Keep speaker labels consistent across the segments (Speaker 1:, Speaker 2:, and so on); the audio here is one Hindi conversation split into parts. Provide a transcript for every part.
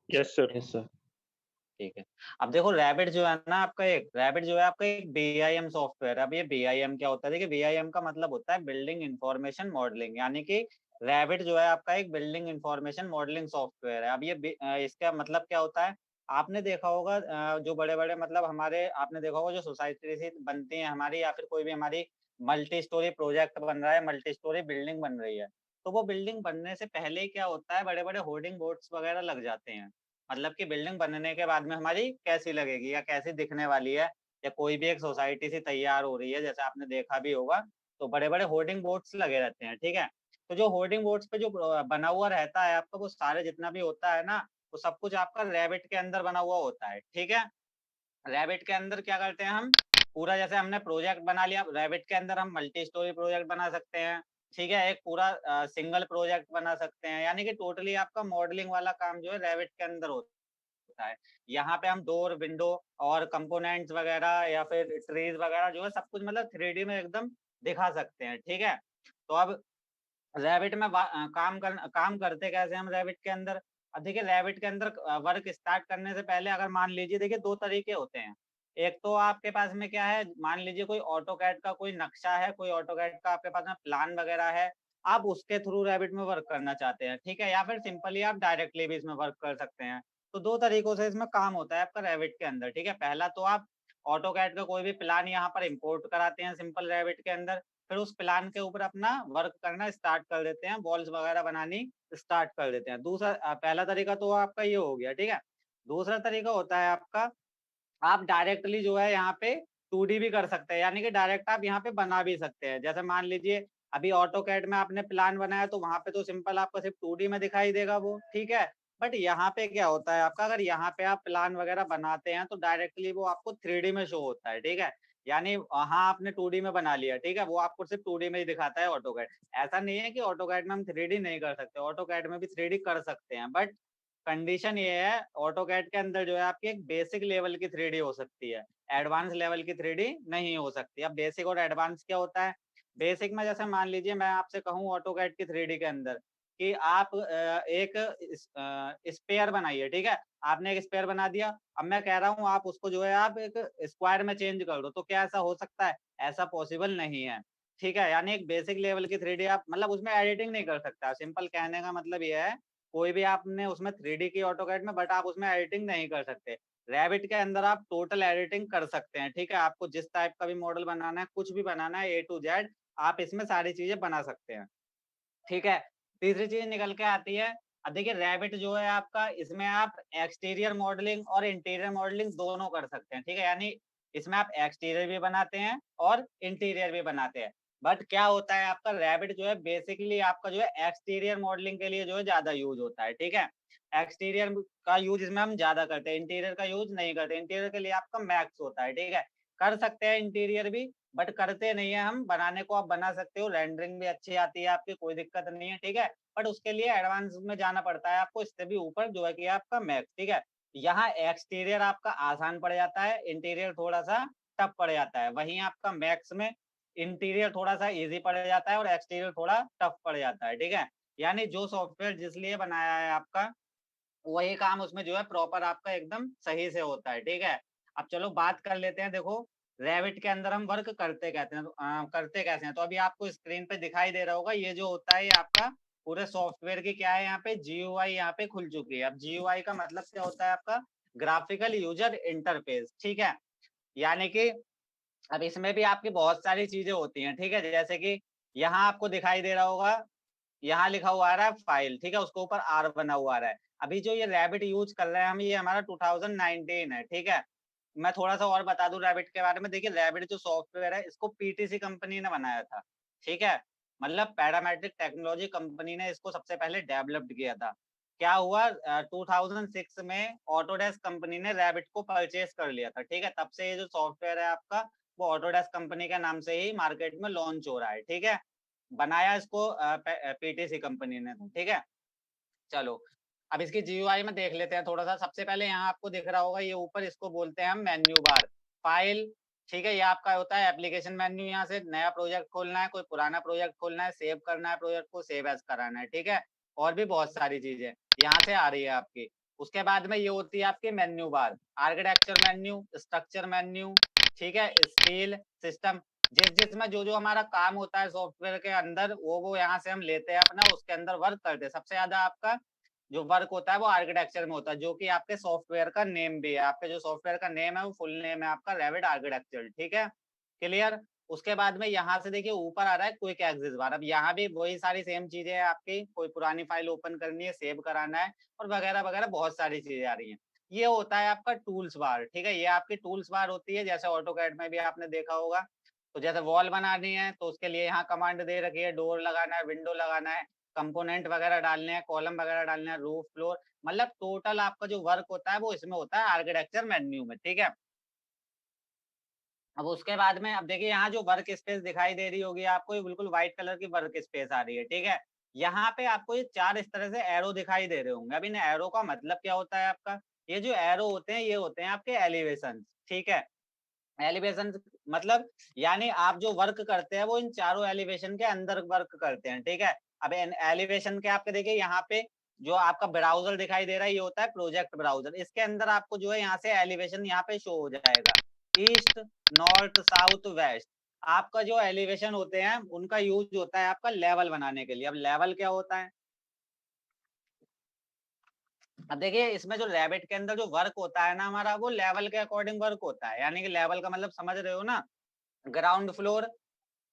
Speaker 1: Yes sir.
Speaker 2: Yes sir.
Speaker 3: ठीक है। अब देखो रैबिट जो है ना आपका एक रैबिट जो है आपका एक बीआईएम सॉफ्टवेयर है। अब ये बीआईएम क्या होता है? देखिए बीआईएम का मतलब होता है बिल्डिंग इंफॉर्मेशन मॉडलिंग, यानी कि रैबिट जो है आपका एक बिल्डिंग इंफॉर्मेशन मॉडलिंग सॉफ्टवेयर है। अब ये इसका मतलब क्या होता है? आपने देखा होगा जो बड़े-बड़े मतलब हमारे आपने देखा होगा जो सोसाइटी से बनती है हमारी या फिर कोई भी हमारी मल्टी स्टोरी प्रोजेक्ट बन रहा है, मल्टी स्टोरी बिल्डिंग बन रही है। तो वो बिल्डिंग बनने से पहले ही क्या होता है बड़े-बड़े होर्डिंग बोर्ड्स वगैरह लग जाते हैं। मतलब कि बिल्डिंग बनने के बाद में हमारी कैसी लगेगी या कैसी दिखने वाली है या कोई भी एक सोसाइटी सी तैयार हो रही है जैसे आपने देखा भी होगा तो बड़े-बड़े होर्डिंग बोर्ड्स लगे रहते हैं, ठीक है? तो जो होर्डिंग बोर्ड्स पे जो बना हुआ रहता है आपका वो सारे जितना भी होता है ना, वो सब कुछ आपका रैबिट के अंदर बना हुआ होता है, ठीक है? रैबिट के अंदर क्या करते हैं हम, पूरा जैसे हमने प्रोजेक्ट बना लिया, रैबिट के अंदर हम मल्टी स्टोरी प्रोजेक्ट बना सकते हैं, ठीक है? एक पूरा सिंगल प्रोजेक्ट बना सकते हैं, यानी कि टोटली आपका मॉडलिंग वाला काम जो है रैबिट के अंदर होता है। यहाँ पे हम डोर, विंडो और कंपोनेंट्स वगैरह या फिर ट्रीज वगैरह जो है सब कुछ मतलब 3D में एकदम दिखा सकते हैं, ठीक है? तो अब रैबिट में काम करते कैसे हम रैबिट के अंदर? अब देखिए रैबिट के अंदर वर्क स्टार्ट करने से पहले अगर मान लीजिए देखिए 2 तरीके होते हैं। एक तो आपके पास में क्या है, मान लीजिए कोई ऑटोकैड का कोई नक्शा है, कोई ऑटोकैड का आपके पास में प्लान वगैरह है, आप उसके थ्रू रैबिट में वर्क करना चाहते हैं, ठीक है? या फिर सिंपली आप डायरेक्टली भी इसमें वर्क कर सकते हैं। तो 2 तरीकों से इसमें काम होता है आपका रैबिट के अंदर, ठीक है? पहला तो आप ऑटोकैड का कोई भी प्लान यहाँ पर इम्पोर्ट कराते हैं सिंपल रैबिट के अंदर, फिर उस प्लान के ऊपर अपना वर्क करना स्टार्ट कर देते हैं, वॉल्स वगैरह बनानी स्टार्ट कर देते हैं। पहला तरीका तो आपका ये हो गया, ठीक है? दूसरा तरीका होता है आपका, आप डायरेक्टली जो है यहाँ पे 2D भी कर सकते हैं, यानी कि डायरेक्ट आप यहाँ पे बना भी सकते हैं। जैसे मान लीजिए अभी ऑटोकैड में आपने प्लान बनाया तो वहाँ पे तो सिंपल आपको सिर्फ 2D में दिखाई देगा वो, ठीक है? बट यहाँ पे क्या होता है आपका, अगर यहाँ पे आप प्लान वगैरह बनाते हैं तो डायरेक्टली वो आपको 3D में शो होता है, ठीक है? यानी वहाँ आपने 2D में बना लिया, ठीक है? वो आपको सिर्फ 2D में ही दिखाता है ऑटोकैड। ऐसा नहीं है कि ऑटोकैड में हम 3D नहीं कर सकते, ऑटोकैड में भी 3D कर सकते हैं, बट कंडीशन ये है ऑटोकैड के अंदर जो है आपकी एक बेसिक लेवल की 3D हो सकती है, एडवांस लेवल की 3D नहीं हो सकती। अब बेसिक और एडवांस क्या होता है? बेसिक में जैसे मान लीजिए मैं आपसे कहूँ ऑटोकैड की 3D के अंदर कि आप एक स्फेयर बनाइए, ठीक है? आपने एक स्फेयर बना दिया, अब मैं कह रहा हूँ आप उसको जो है आप एक स्क्वायर में चेंज कर दो, तो क्या ऐसा हो सकता है? ऐसा पॉसिबल नहीं है, ठीक है? यानी एक बेसिक लेवल की 3D आप मतलब उसमें एडिटिंग नहीं कर सकता। सिंपल कहने का मतलब ये है कोई भी आपने उसमें 3D की ऑटोकैड में बट आप उसमें एडिटिंग नहीं कर सकते। रैबिट के अंदर आप टोटल एडिटिंग कर सकते हैं, ठीक है? आपको जिस टाइप का भी मॉडल बनाना है, कुछ भी बनाना है ए टू जेड आप इसमें सारी चीज़ें बना सकते हैं, ठीक है? तीसरी चीज़ निकल के आती है, अब देखिए रैबिट जो है आपका इसमें आप एक्सटीरियर मॉडलिंग और इंटीरियर मॉडलिंग दोनों कर सकते हैं, ठीक है? यानी इसमें आप एक्सटीरियर भी बनाते हैं और इंटीरियर भी बनाते हैं। बट क्या होता है आपका रैबिट जो है बेसिकली आपका जो है एक्सटीरियर मॉडलिंग के लिए जो है ज़्यादा यूज़ होता है, ठीक है? एक्सटीरियर का यूज़ इसमें हम ज़्यादा करते हैं, इंटीरियर का यूज़ नहीं करते। इंटीरियर के लिए आपका मैक्स होता है, ठीक है? कर सकते हैं इंटीरियर भी बट करते नहीं है हम, बनाने को आप बना सकते हो, रेंडरिंग भी अच्छी आती है आपकी, कोई दिक्कत नहीं है, ठीक है? बट उसके लिए एडवांस में जाना पड़ता है आपको, इससे भी ऊपर जो है कि आपका मैक्स, ठीक है? यहाँ एक्सटीरियर आपका आसान पड़ जाता है, इंटीरियर थोड़ा-सा टफ पड़ जाता है। वहीं आपका मैक्स में इंटीरियर थोड़ा-सा ईज़ी पड़ जाता है और एक्सटीरियर थोड़ा टफ पड़ जाता है, ठीक है? यानी जो सॉफ्टवेयर जिस लिए बनाया है आपका, वही काम उसमें जो है प्रॉपर आपका एकदम सही से होता है, ठीक है? अब चलो बात कर लेते हैं देखो, रैबिट के अंदर हम वर्क करते कैसे हैं? तो अभी आपको स्क्रीन पे दिखाई दे रहा होगा ये जो होता है ये आपका पूरे सॉफ्टवेयर की क्या है यहाँ पे जीयूआई यहाँ पे खुल चुकी है। अब जीयूआई का मतलब क्या होता है आपका? ग्राफिकल यूजर इंटरफेस, ठीक है? यानी कि अब इसमें भी आपकी बहुत सारी चीज़ें होती हैं, ठीक है? जैसे कि यहाँ आपको दिखाई दे रहा होगा यहाँ लिखा हुआ आ रहा है फाइल, ठीक है? उसके ऊपर आर बना हुआ आ रहा है। अभी जो ये रैबिट यूज़ कर रहे हैं हम ये हमारा 2019 है, ठीक है? मैं थोड़ा-सा और बता दूँ रैबिट के बारे में, देखिए रैबिट जो सॉफ्टवेयर है इसको पीटीसी कंपनी ने बनाया था, ठीक है? मतलब पैरामेट्रिक टेक्नोलॉजी कंपनी ने इसको सबसे पहले डेवलप्ड किया था। क्या हुआ 2006 में ऑटोडेस्क कंपनी ने रैबिट को परचेज़ कर लिया था, ठीक है? तब से ये जो सॉफ्टवेयर है आपका वो ऑटोडेस्क कंपनी के नाम से ही मार्केट में लॉन्च हो रहा है, ठीक है? बनाया इसको पीटीसी कंपनी ने, ठीक है? चलो, अब इसकी जीयूआई में देख लेते हैं थोड़ा-सा। सबसे पहले यहाँ आपको दिख रहा होगा ये ऊपर इसको बोलते हैं हम मेन्यू बार। फाइल, ठीक है? ये आपका होता है एप्लीकेशन मेन्यू, यहाँ से नया प्रोजेक्ट खोलना है, कोई पुराना प्रोजेक्ट खोलना है, सेव करना है प्रोजेक्ट को, सेव एज़ कराना है, ठीक है? और भी बहुत सारी चीज़ें यहाँ से आ रही है आपकी। उसके बाद में ये होती है आपकी menu bar, architecture menu, structure menu, ठीक है, स्टील सिस्टम, जिसमें जो जो हमारा काम होता है सॉफ्टवेयर के अंदर वो यहाँ से हम लेते हैं अपना, उसके अंदर वर्क करते हैं। सबसे ज्यादा आपका जो वर्क होता है वो आर्किटेक्चर में होता है, जो कि आपके सॉफ्टवेयर का नेम भी है। आपके जो सॉफ्टवेयर का नेम है वो फुल नेम है आपका रैबिट आर्किटेक्चर, ठीक है, क्लियर। उसके बाद में यहाँ से देखिए ऊपर आ रहा है क्विक एक्सेस बार। अब यहाँ भी वही सारी सेम चीजें हैं आपकी, कोई पुरानी फाइल ओपन करनी है, सेव कराना है और वगैरह वगैरह बहुत सारी चीजें आ रही हैं। ये होता है आपका टूल्स बार, ठीक है, ये आपकी टूल्स बार होती है, जैसे ऑटोकैड में भी आपने देखा होगा। तो जैसे वॉल बनानी है तो उसके लिए यहाँ कमांड दे रखी है, डोर लगाना है, विंडो लगाना है, कंपोनेंट वगैरह डालने हैं, कॉलम वगैरह डालने हैं, रूफ फ्लोर, मतलब टोटल आपका जो वर्क होता है वो इसमें होता है आर्किटेक्चर मेन्यू में, ठीक है। अब उसके बाद में अब देखिए यहाँ जो वर्क स्पेस दिखाई दे रही होगी आपको, ये बिल्कुल व्हाइट कलर की वर्क स्पेस आ रही है, ठीक है। यहाँ पे आपको ये 4 इस तरह से एरो दिखाई दे रहे होंगे। अब इन एरो का मतलब क्या होता है आपका, ये जो एरो होते हैं ये होते हैं आपके एलिवेशन, ठीक है। एलिवेशन मतलब यानी आप जो वर्क करते हैं वो इन चारों एलिवेशन के अंदर वर्क करते हैं, ठीक है। अब एलिवेशन के आपके देखिए यहाँ पे जो आपका ब्राउजर दिखाई दे रहा है ये होता है प्रोजेक्ट ब्राउजर। इसके अंदर आपको जो है यहाँ से एलिवेशन यहाँ पे शो हो जाएगा, ईस्ट, नॉर्थ, साउथ, वेस्ट। आपका जो एलिवेशन होते हैं उनका यूज होता है आपका लेवल बनाने के लिए। अब लेवल क्या होता है, अब देखिए इसमें जो रैबिट के अंदर जो वर्क होता है ना हमारा, वो लेवल के अकॉर्डिंग वर्क होता है। यानी कि लेवल का मतलब समझ रहे हो ना, ground floor,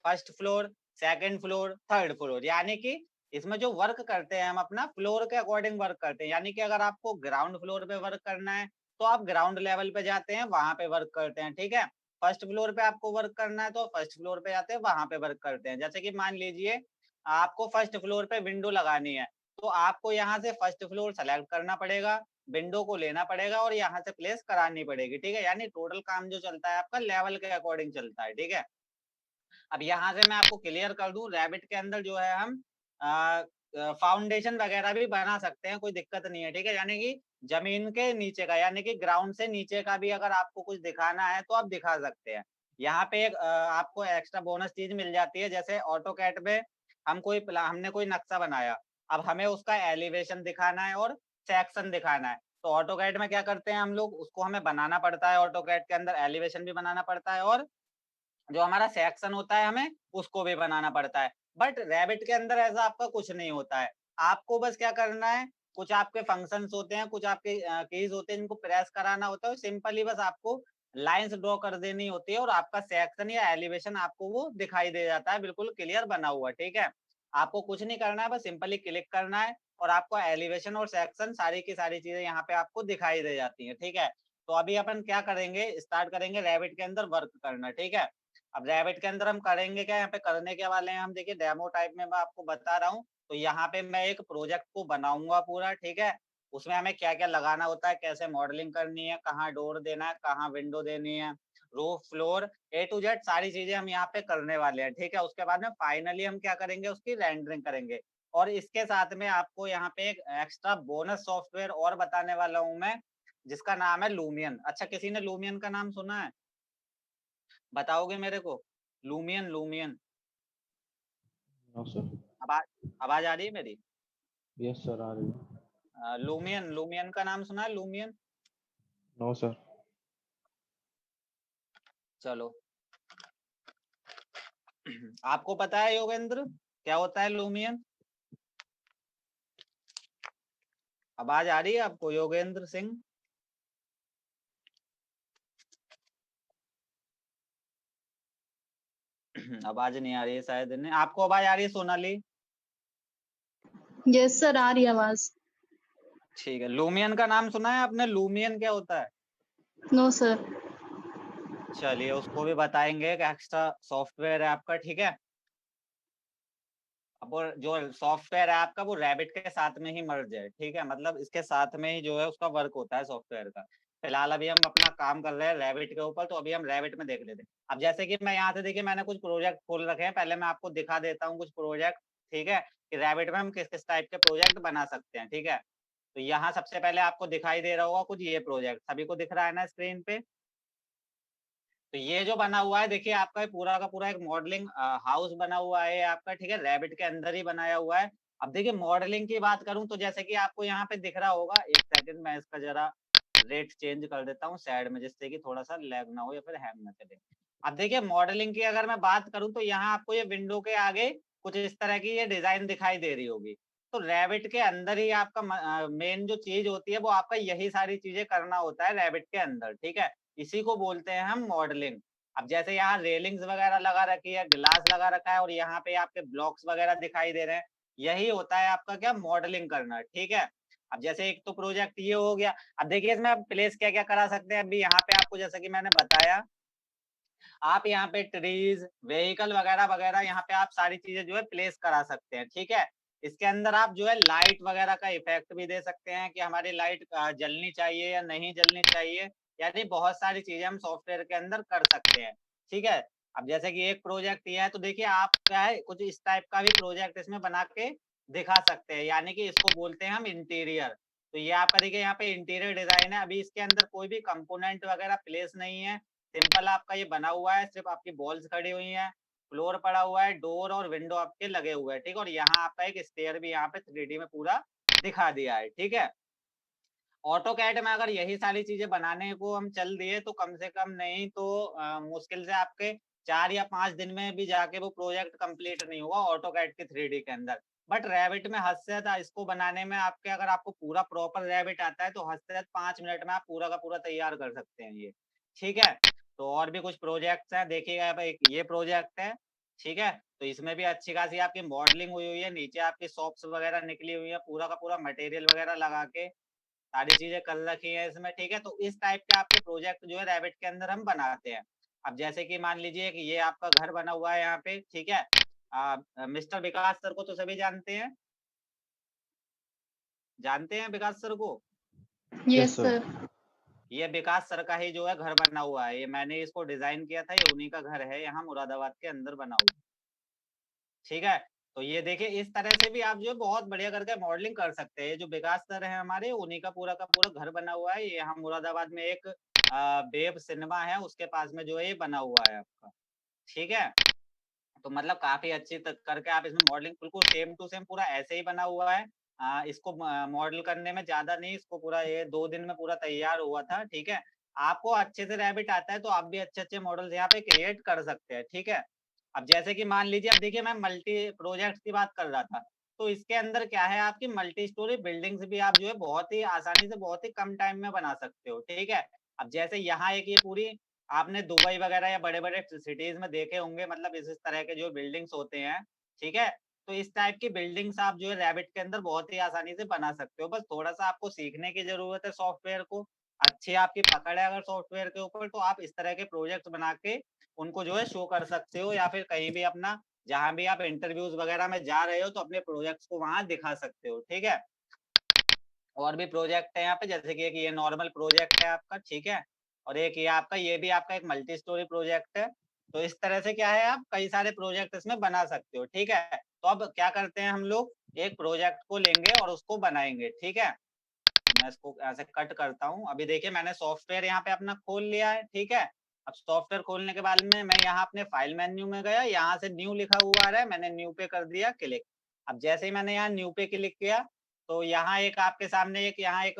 Speaker 3: first floor, second floor, third floor, यानी कि इसमें जो वर्क करते हैं हम अपना फ्लोर के अकॉर्डिंग वर्क करते हैं। यानी कि अगर आपको ग्राउंड फ्लोर पे वर्क करना है तो आप ग्राउंड लेवल पे जाते हैं, वहां पे वर्क करते हैं, ठीक है। फर्स्ट फ्लोर पे आपको वर्क करना है तो फर्स्ट फ्लोर पे जाते हैं, वहां पे वर्क करते हैं। जैसे कि मान लीजिए आपको फर्स्ट फ्लोर पे विंडो लगानी है, तो आपको यहाँ से फर्स्ट फ्लोर सेलेक्ट करना पड़ेगा, विंडो को लेना पड़ेगा और यहाँ से प्लेस करानी पड़ेगी, ठीक है। यानी टोटल काम जो चलता है आपका लेवल के अकॉर्डिंग चलता है, ठीक है। अब यहाँ से मैं आपको क्लियर कर दूं, रैबिट के अंदर जो है हम फाउंडेशन वगैरह भी बना सकते हैं, कोई दिक्कत नहीं है, ठीक है। यानी कि जमीन के नीचे का, यानी कि ग्राउंड से नीचे का भी अगर आपको कुछ दिखाना है तो आप दिखा सकते हैं। यहाँ पे एक आपको एक्स्ट्रा बोनस चीज मिल जाती है, जैसे ऑटो कैट में हमने कोई नक्शा बनाया, अब हमें उसका एलिवेशन दिखाना है और सेक्शन दिखाना है। तो ऑटो कैट में क्या करते हैं हम लोग, उसको हमें बनाना पड़ता है, ऑटो कैट के अंदर एलिवेशन भी बनाना पड़ता है और जो हमारा सेक्शन होता है हमें उसको भी बनाना पड़ता है। बट रैबिट के अंदर ऐसा आपका कुछ नहीं होता है। आपको बस क्या करना है, कुछ आपके फंक्शंस होते हैं, कुछ आपके कीज होते हैं जिनको प्रेस कराना होता है, सिंपली बस आपको लाइंस ड्रॉ कर देनी होती है और आपका सेक्शन या एलिवेशन आपको वो दिखाई दे जाता है, बिल्कुल क्लियर बना हुआ, ठीक है। आपको कुछ नहीं करना है, बस सिंपली क्लिक करना है और आपको एलिवेशन और सेक्शन सारी की सारी चीजें यहाँ पे आपको दिखाई दे जाती है, ठीक है। तो अभी अपन क्या करेंगे, स्टार्ट करेंगे रैबिट के अंदर वर्क करना, ठीक है। अब रैबिट के अंदर हम करेंगे क्या, यहाँ पे करने के वाले हैं हम, देखिए डेमो टाइप में मैं आपको बता रहा हूँ। तो यहाँ पे मैं एक प्रोजेक्ट को बनाऊंगा पूरा, ठीक है। उसमें हमें क्या क्या लगाना होता है, कैसे मॉडलिंग करनी है, कहाँ डोर देना है, कहाँ विंडो देनी है, roof floor A to Z सारी चीजें हम यहाँ पे करने वाले हैं, ठीक है। उसके बाद में फाइनली हम क्या करेंगे, उसकी रेंडरिंग करेंगे। और इसके साथ में आपको यहाँ पे एक एक्स्ट्रा बोनस सॉफ्टवेयर और बताने वाला हूँ मैं, जिसका नाम है लूमियन। अच्छा, किसी ने लूमियन का नाम सुना है, बताओगे मेरे को, लूमियन लूमियन?
Speaker 1: No sir.
Speaker 3: आवाज आवाज आ रही है मेरी?
Speaker 1: यस सर, आ रही है।
Speaker 3: लूमियन लूमियन का नाम सुना है, लूमियन?
Speaker 1: No sir.
Speaker 3: चलो आपको पता है योगेंद्र क्या होता है लूमियन? आवाज आ रही है आपको योगेंद्र सिंह? आवाज नहीं आ रही है शायद इन्हें, आपको आवाज आ रही है सोनाली?
Speaker 2: यस सर, आ रही आवाज।
Speaker 3: ठीक है, लूमियन का नाम सुना है आपने, लूमियन क्या होता है?
Speaker 2: No sir.
Speaker 3: चलिए उसको भी बताएंगे, एक एक्स्ट्रा सॉफ्टवेयर है आपका, ठीक है। अब वो जो सॉफ्टवेयर है आपका वो रैबिट के साथ में ही मर्ज है, ठीक है, मतलब इसके साथ में ही जो है उसका वर्क होता है सॉफ्टवेयर का। फिलहाल अभी हम अपना काम कर रहे हैं रैबिट के ऊपर, तो अभी हम रैबिट में देख लेते हैं। अब जैसे कि मैं यहाँ से देखिए मैंने कुछ प्रोजेक्ट खोल रखे हैं, पहले मैं आपको दिखा देता हूँ कुछ प्रोजेक्ट, ठीक है, कि रैबिट में हम किस किस टाइप के प्रोजेक्ट बना सकते हैं, ठीक है। तो यहाँ सबसे पहले आपको दिखाई दे रहा होगा कुछ ये प्रोजेक्ट, सभी को दिख रहा है ना स्क्रीन पे? तो ये जो बना हुआ है देखिए आपका पूरा का पूरा एक मॉडलिंग हाउस बना हुआ है आपका, ठीक है, रैबिट के अंदर ही बनाया हुआ है। अब देखिए मॉडलिंग की बात करूं तो जैसे कि आपको यहाँ पे दिख रहा होगा, एक सेकंड मैं इसका जरा रेट चेंज कर देता हूँ साइड में, जिससे कि थोड़ा सा लैग ना हो या फिर हैंग ना चले। अब देखिए मॉडलिंग की अगर मैं बात करूं तो यहाँ आपको ये विंडो के आगे कुछ इस तरह की ये डिजाइन दिखाई दे रही होगी। तो रैबिट के अंदर ही आपका मेन जो चीज होती है वो आपका यही सारी चीजें करना होता है रैबिट के अंदर, ठीक है। इसी को बोलते हैं हम मॉडलिंग। अब जैसे यहाँ रेलिंग्स वगैरह लगा रखी है, ग्लास लगा रखा है और यहाँ पे आपके ब्लॉक्स वगैरह दिखाई दे रहे हैं, यही होता है आपका क्या मॉडलिंग करना, ठीक है। अब जैसे एक तो प्रोजेक्ट ये हो गया। अब देखिए इसमें आप प्लेस क्या क्या करा सकते हैं, अभी यहाँ पे आपको जैसा कि मैंने बताया, आप यहाँ पे ट्रीज, व्हीकल वगैरह वगैरह यहाँ पे आप सारी चीजें जो है प्लेस करा सकते हैं, ठीक है। इसके अंदर आप जो है लाइट वगैरह का इफेक्ट भी दे सकते हैं कि हमारी लाइट जलनी चाहिए या नहीं जलनी चाहिए, यानी बहुत सारी चीजें हम सॉफ्टवेयर के अंदर कर सकते हैं, ठीक है। अब जैसे कि एक प्रोजेक्ट ये है तो देखिए आप क्या है कुछ इस टाइप का भी प्रोजेक्ट इसमें बना के दिखा सकते हैं, यानी कि इसको बोलते हैं हम इंटीरियर। तो ये आपका देखिए यहाँ पे इंटीरियर डिजाइन है, अभी इसके अंदर कोई भी कंपोनेंट वगैरह प्लेस नहीं है, सिंपल आपका ये बना हुआ है, सिर्फ आपकी बॉल्स खड़ी हुई हैं, फ्लोर पड़ा हुआ है, डोर और विंडो आपके लगे हुए हैं, ठीक है। और यहाँ आपका एक स्टेयर भी यहाँ पे 3D में पूरा दिखा दिया है, ठीक है। ऑटो कैड में अगर यही सारी चीजें बनाने को हम चल दिए तो कम से कम नहीं तो मुश्किल से आपके 4 या 5 दिन में भी जाके वो प्रोजेक्ट कंप्लीट नहीं होगा ऑटो कैड के 3D के अंदर। बट रैबिट में हद से ज्यादा इसको बनाने में आपके अगर आपको पूरा प्रॉपर रैबिट आता है तो हद से ज्यादा 5 मिनट में आप पूरा का पूरा तैयार कर सकते हैं ये, ठीक है। तो और भी कुछ प्रोजेक्ट्स हैं, देखिएगा एक ये प्रोजेक्ट है, ठीक है। तो इसमें भी अच्छी खासी आपकी मॉडलिंग हुई हुई है, नीचे आपकी शॉप्स वगैरह निकली हुई है, पूरा का पूरा मटेरियल वगैरह लगा के सारी चीजें कर रखी है इसमें, ठीक है। तो इस टाइप के आपके प्रोजेक्ट जो है रैबिट के अंदर हम बनाते हैं। अब जैसे कि मान लीजिए कि ये आपका घर बना हुआ है यहाँ पे, ठीक है। मिस्टर विकास सर को तो सभी जानते हैं, जानते हैं विकास सर को।
Speaker 2: Yes,
Speaker 1: sir.
Speaker 2: sir.
Speaker 3: ये विकास सर का ही जो है घर बना हुआ है, ये मैंने इसको डिजाइन किया था, ये उन्हीं का घर है यहाँ मुरादाबाद के अंदर बना हुआ, ठीक है। तो ये देखिए इस तरह से भी आप जो है बहुत बढ़िया करके मॉडलिंग कर सकते हैं। ये जो विकास सर है हमारे, उन्हीं का पूरा घर बना हुआ है, ये यहाँ मुरादाबाद में एक बेब सिनेमा है उसके पास में जो है ये बना हुआ है आपका, ठीक है। तो मतलब काफी अच्छी करके आप इसमें मॉडलिंग बिल्कुल सेम टू सेम पूरा ऐसे ही बना हुआ है। इसको मॉडल करने में ज्यादा नहीं, इसको पूरा ये 2 दिन में पूरा तैयार हुआ था, ठीक है। आपको अच्छे से रैबिट आता है तो आप भी अच्छे अच्छे मॉडल्स यहाँ पे क्रिएट कर सकते हैं, ठीक है। अब जैसे कि मान लीजिए, अब देखिए मैं मल्टी प्रोजेक्ट की बात कर रहा था, तो इसके अंदर क्या है आपकी मल्टी स्टोरी बिल्डिंग्स भी आप जो है बहुत ही आसानी से बहुत ही कम टाइम में बना सकते हो, ठीक है। अब जैसे यहाँ एक ये पूरी आपने दुबई वगैरह या बड़े-बड़े सिटीज में देखे होंगे, मतलब इस तरह के जो बिल्डिंग्स होते हैं, ठीक है। तो इस टाइप की बिल्डिंग्स आप जो है रैबिट के अंदर बहुत ही आसानी से बना सकते हो, बस थोड़ा-सा आपको सीखने की ज़रूरत है सॉफ्टवेयर को। अच्छी आपकी पकड़ है अगर सॉफ्टवेयर के ऊपर तो आप इस तरह के प्रोजेक्ट्स बना के उनको जो है शो कर सकते हो, या फिर कहीं भी अपना जहाँ भी आप इंटरव्यूज़ वगैरह में जा रहे हो तो अपने प्रोजेक्ट्स को वहाँ दिखा सकते हो, ठीक है। और भी प्रोजेक्ट है यहाँ पे, जैसे कि एक ये नॉर्मल प्रोजेक्ट है आपका, ठीक है। और एक ये आपका ये भी आपका एक मल्टी स्टोरी प्रोजेक्ट है। तो इस तरह से क्या है आप कई सारे प्रोजेक्ट इसमें बना सकते हो, ठीक है। तो अब क्या करते हैं हम लोग, एक प्रोजेक्ट को लेंगे और उसको बनाएंगे, ठीक है। मैं इसको ऐसे कट करता हूँ। अभी देखिए मैंने सॉफ्टवेयर यहाँ पे अपना खोल लिया है, ठीक है। अब सॉफ्टवेयर खोलने के बाद में मैं यहाँ अपने फाइल मेन्यू में गया, यहाँ से न्यू लिखा हुआ आ रहा है, मैंने न्यू पे कर दिया क्लिक। अब जैसे ही मैंने यहाँ न्यू पे क्लिक किया तो यहाँ एक आपके सामने एक यहाँ एक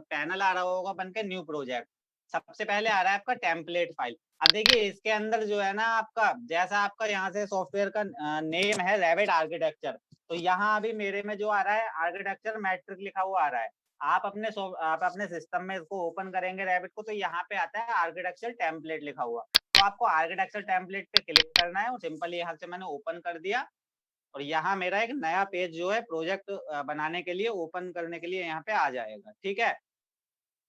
Speaker 3: पैनल आ रहा होगा बन के न्यू प्रोजेक्ट। सबसे पहले आ रहा है आपका टेम्पलेट फाइल। अब देखिए इसके अंदर जो है ना आपका जैसा आपका यहाँ से सॉफ्टवेयर का नेम है रैबिट आर्किटेक्चर, तो यहाँ अभी मेरे में जो आ रहा है आर्किटेक्चर मैट्रिक लिखा हुआ आ रहा है। आप अपने सिस्टम में इसको ओपन करेंगे रैबिट को तो यहाँ पे आता है आर्किटेक्चर टेम्पलेट लिखा हुआ, तो आपको आर्किटेक्चर टेम्पलेट पे क्लिक करना है और सिंपली यहाँ से मैंने ओपन कर दिया। और यहाँ मेरा एक नया पेज जो है प्रोजेक्ट बनाने के लिए ओपन करने के लिए यहाँ पे आ जाएगा, ठीक है।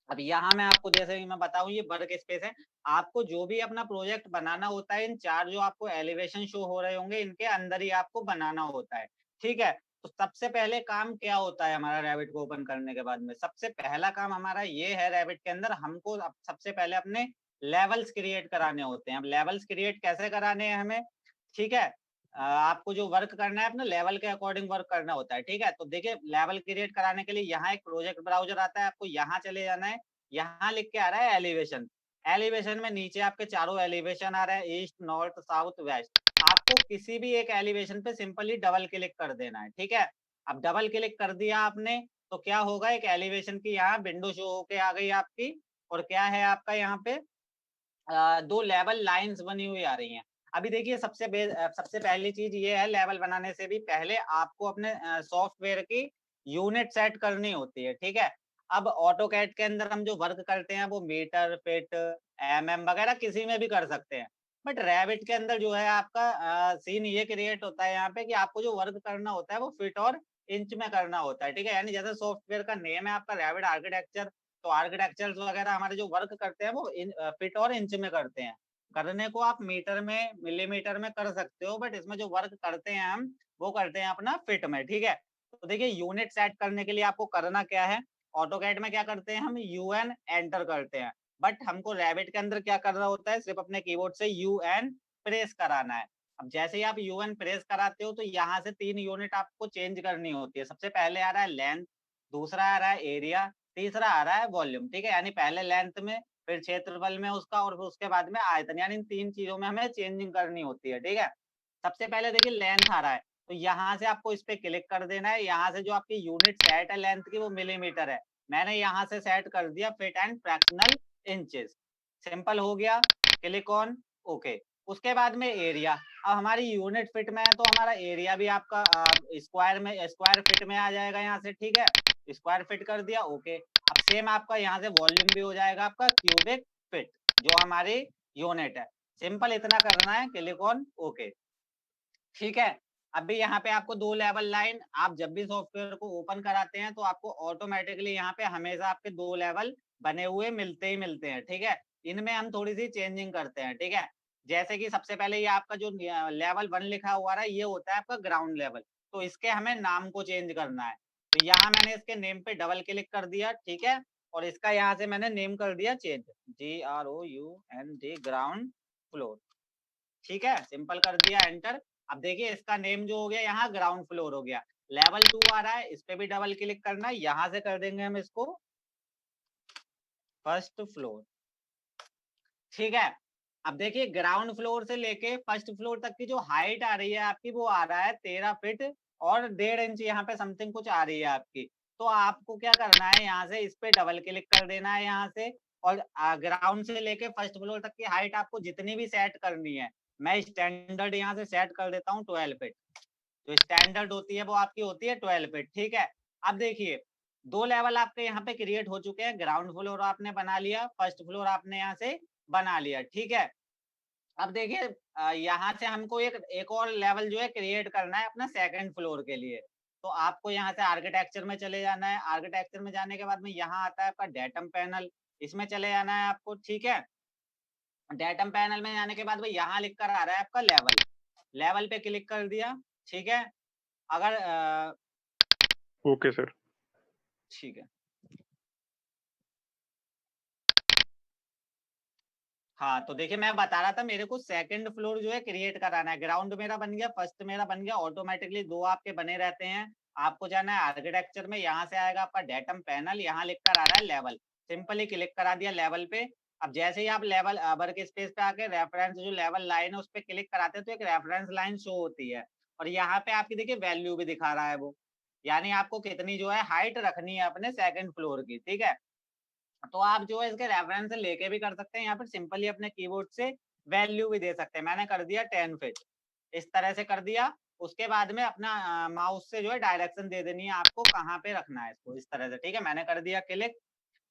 Speaker 3: अब यहाँ मैं आपको जैसे मैं बताऊं ये वर्क स्पेस है, आपको जो भी अपना प्रोजेक्ट बनाना होता है इन 4 जो आपको एलिवेशन शो हो रहे होंगे इनके अंदर ही आपको बनाना होता है, ठीक है। तो सबसे पहले काम क्या होता है हमारा रैबिट को ओपन करने के बाद में, सबसे पहला काम हमारा ये है रैबिट के अंदर हमको सबसे पहले अपने लेवल्स क्रिएट कराने होते हैं। अब लेवल्स क्रिएट कैसे कराने हैं हमें, ठीक है। आपको जो वर्क करना है अपने लेवल के अकॉर्डिंग वर्क करना होता है, ठीक है। तो देखिए लेवल क्रिएट कराने के लिए यहाँ एक प्रोजेक्ट ब्राउजर आता है, आपको यहाँ चले जाना है। यहाँ लिख के आ रहा है एलिवेशन, एलिवेशन में नीचे आपके चारों एलिवेशन आ रहा है, ईस्ट नॉर्थ साउथ वेस्ट। आपको किसी भी एक एलिवेशन पे सिंपली डबल क्लिक कर देना है, ठीक है। अब डबल क्लिक कर दिया आपने तो क्या होगा, एक एलिवेशन की यहाँ विंडो शो होके आ गई आपकी, और क्या है आपका यहाँ पे दो लेवल लाइंस बनी हुई आ रही हैं। अभी देखिए सबसे पहली चीज ये है, लेवल बनाने से भी पहले आपको अपने सॉफ्टवेयर की यूनिट सेट करनी होती है, ठीक है। अब ऑटोकैड के अंदर हम जो वर्क करते हैं वो मीटर, फीट, वगैरह किसी में भी कर सकते हैं, बट रैबिट के अंदर जो है आपका सीन ये क्रिएट होता है यहाँ पे कि आपको जो वर्क करना होता है वो फीट और इंच में करना होता है, ठीक है। यानी जैसे सॉफ्टवेयर का नेम है आपका रैबिट आर्किटेक्चर, तो आर्किटेक्चर्स वगैरह हमारे जो वर्क करते हैं वो फीट और इंच में करते हैं। करने को आप मीटर में, मिलीमीटर में कर सकते हो, बट इसमें जो वर्क करते हैं हम वो करते हैं अपना फीट में, ठीक है। तो देखिए यूनिट सेट करने के लिए आपको करना क्या है, ऑटोकैड में क्या करते हैं हम यूएन एंटर करते हैं, बट हमको रैबिट के अंदर क्या करना होता है, सिर्फ अपने कीबोर्ड से यूएन प्रेस कराना है। अब जैसे ही आप यूएन प्रेस कराते हो तो यहाँ से 3 यूनिट आपको चेंज करनी होती है। सबसे पहले आ रहा है लेंथ, दूसरा आ रहा है एरिया, तीसरा आ रहा है वॉल्यूम, ठीक है। यानी पहले लेंथ में, फिर क्षेत्रफल में उसका, और फिर उसके बाद में आयतन, यानी इन 3 चीजों में हमें चेंजिंग करनी होती है, ठीक है। सबसे पहले देखिए लेंथ आ रहा है, तो यहाँ से आपको इस पे क्लिक कर देना है। यहाँ से जो आपकी यूनिट सेट है लेंथ की वो मिलीमीटर है, मैंने यहाँ से सेट कर दिया feet and fractional inches. Simple हो गया, क्लिक ऑन ओके। उसके बाद में एरिया, अब हमारी यूनिट फिट में है तो हमारा एरिया भी आपका स्क्वायर फिट में आ जाएगा यहाँ से, ठीक है। स्क्वायर फिट कर दिया ओके। अब सेम आपका यहाँ से वॉल्यूम भी हो जाएगा आपका क्यूबिक फिट, जो हमारी यूनिट है। सिंपल इतना करना है, क्लिक ऑन ओके, ठीक है। अभी यहाँ पे आपको 2 लेवल लाइन, आप जब भी सॉफ्टवेयर को ओपन कराते हैं तो आपको ऑटोमेटिकली यहाँ पे हमेशा आपके 2 लेवल बने हुए मिलते ही मिलते हैं, ठीक है। इनमें हम थोड़ी सी चेंजिंग करते हैं, ठीक है। जैसे कि सबसे पहले ये आपका जो लेवल 1 लिखा हुआ है ये होता है आपका ग्राउंड लेवल, तो इसके हमें नाम को चेंज करना है। तो यहाँ मैंने इसके नेम पे डबल क्लिक कर दिया, ठीक है, और इसका यहाँ से मैंने नेम कर दिया चेंज, GROUND, ग्राउंड फ्लोर, ठीक है। सिंपल कर दिया एंटर। अब देखिए इसका नेम जो हो गया यहाँ ग्राउंड फ्लोर हो गया। लेवल 2 आ रहा है, इस पे भी डबल क्लिक करना है, यहाँ से कर देंगे हम इसको फर्स्ट फ्लोर, ठीक है। अब देखिए ग्राउंड फ्लोर से लेके फर्स्ट फ्लोर तक की जो हाइट आ रही है आपकी वो आ रहा है 13 फीट और 1.5 इंच, यहाँ पे समथिंग कुछ आ रही है आपकी। तो आपको क्या करना है, यहाँ से इस पे डबल क्लिक कर देना है यहाँ से, और ग्राउंड से लेके फर्स्ट फ्लोर तक की हाइट आपको जितनी भी सेट करनी है, मैं स्टैंडर्ड यहाँ से सेट कर देता हूँ 12 फीट। जो स्टैंडर्ड होती है वो आपकी होती है 12 फीट, ठीक है। अब देखिए 2 लेवल आपके यहाँ पे क्रिएट हो चुके हैं, ग्राउंड फ्लोर आपने बना लिया, फर्स्ट फ्लोर आपने यहाँ से बना लिया, ठीक है। अब देखिए यहाँ से हमको एक और लेवल जो है क्रिएट करना है अपना सेकंड फ्लोर के लिए। तो आपको यहाँ से आर्किटेक्चर में चले जाना है, आर्किटेक्चर में जाने के बाद में यहाँ आता है आपका डेटम पैनल, इसमें चले जाना है आपको, ठीक है। डेटम पैनल में जाने के बाद में यहाँ लिख कर आ रहा है आपका लेवल, लेवल पे क्लिक कर दिया, ठीक है। अगर
Speaker 4: ओके सर।
Speaker 3: ठीक है, हाँ तो देखिए मैं बता रहा था मेरे को सेकंड फ्लोर जो है क्रिएट कराना है। ग्राउंड मेरा बन गया, फर्स्ट मेरा बन गया, ऑटोमेटिकली 2 आपके बने रहते हैं। आपको जाना है आर्किटेक्चर में, यहाँ से आएगा आपका डेटम पैनल, यहाँ लिख कर आ रहा है लेवल, सिंपली क्लिक करा दिया लेवल पे। अब जैसे ही आप लेवल वर्क स्पेस पे आके रेफरेंस जो लेवल लाइन है उस पर क्लिक कराते हैं तो एक रेफरेंस लाइन शो होती है, और यहाँ पे आपकी देखिए वैल्यू भी दिखा रहा है वो, यानी आपको कितनी जो है हाइट रखनी है अपने सेकंड फ्लोर की, ठीक है। तो आप जो है इसके रेफरेंस लेके भी कर सकते हैं, यहाँ पर सिंपली अपने कीबोर्ड से वैल्यू भी दे सकते हैं। मैंने कर दिया 10 फीट, इस तरह से कर दिया। उसके बाद में अपना माउस से जो है डायरेक्शन दे देनी है आपको कहाँ पे रखना है इसको, इस तरह से, ठीक है। मैंने कर दिया क्लिक।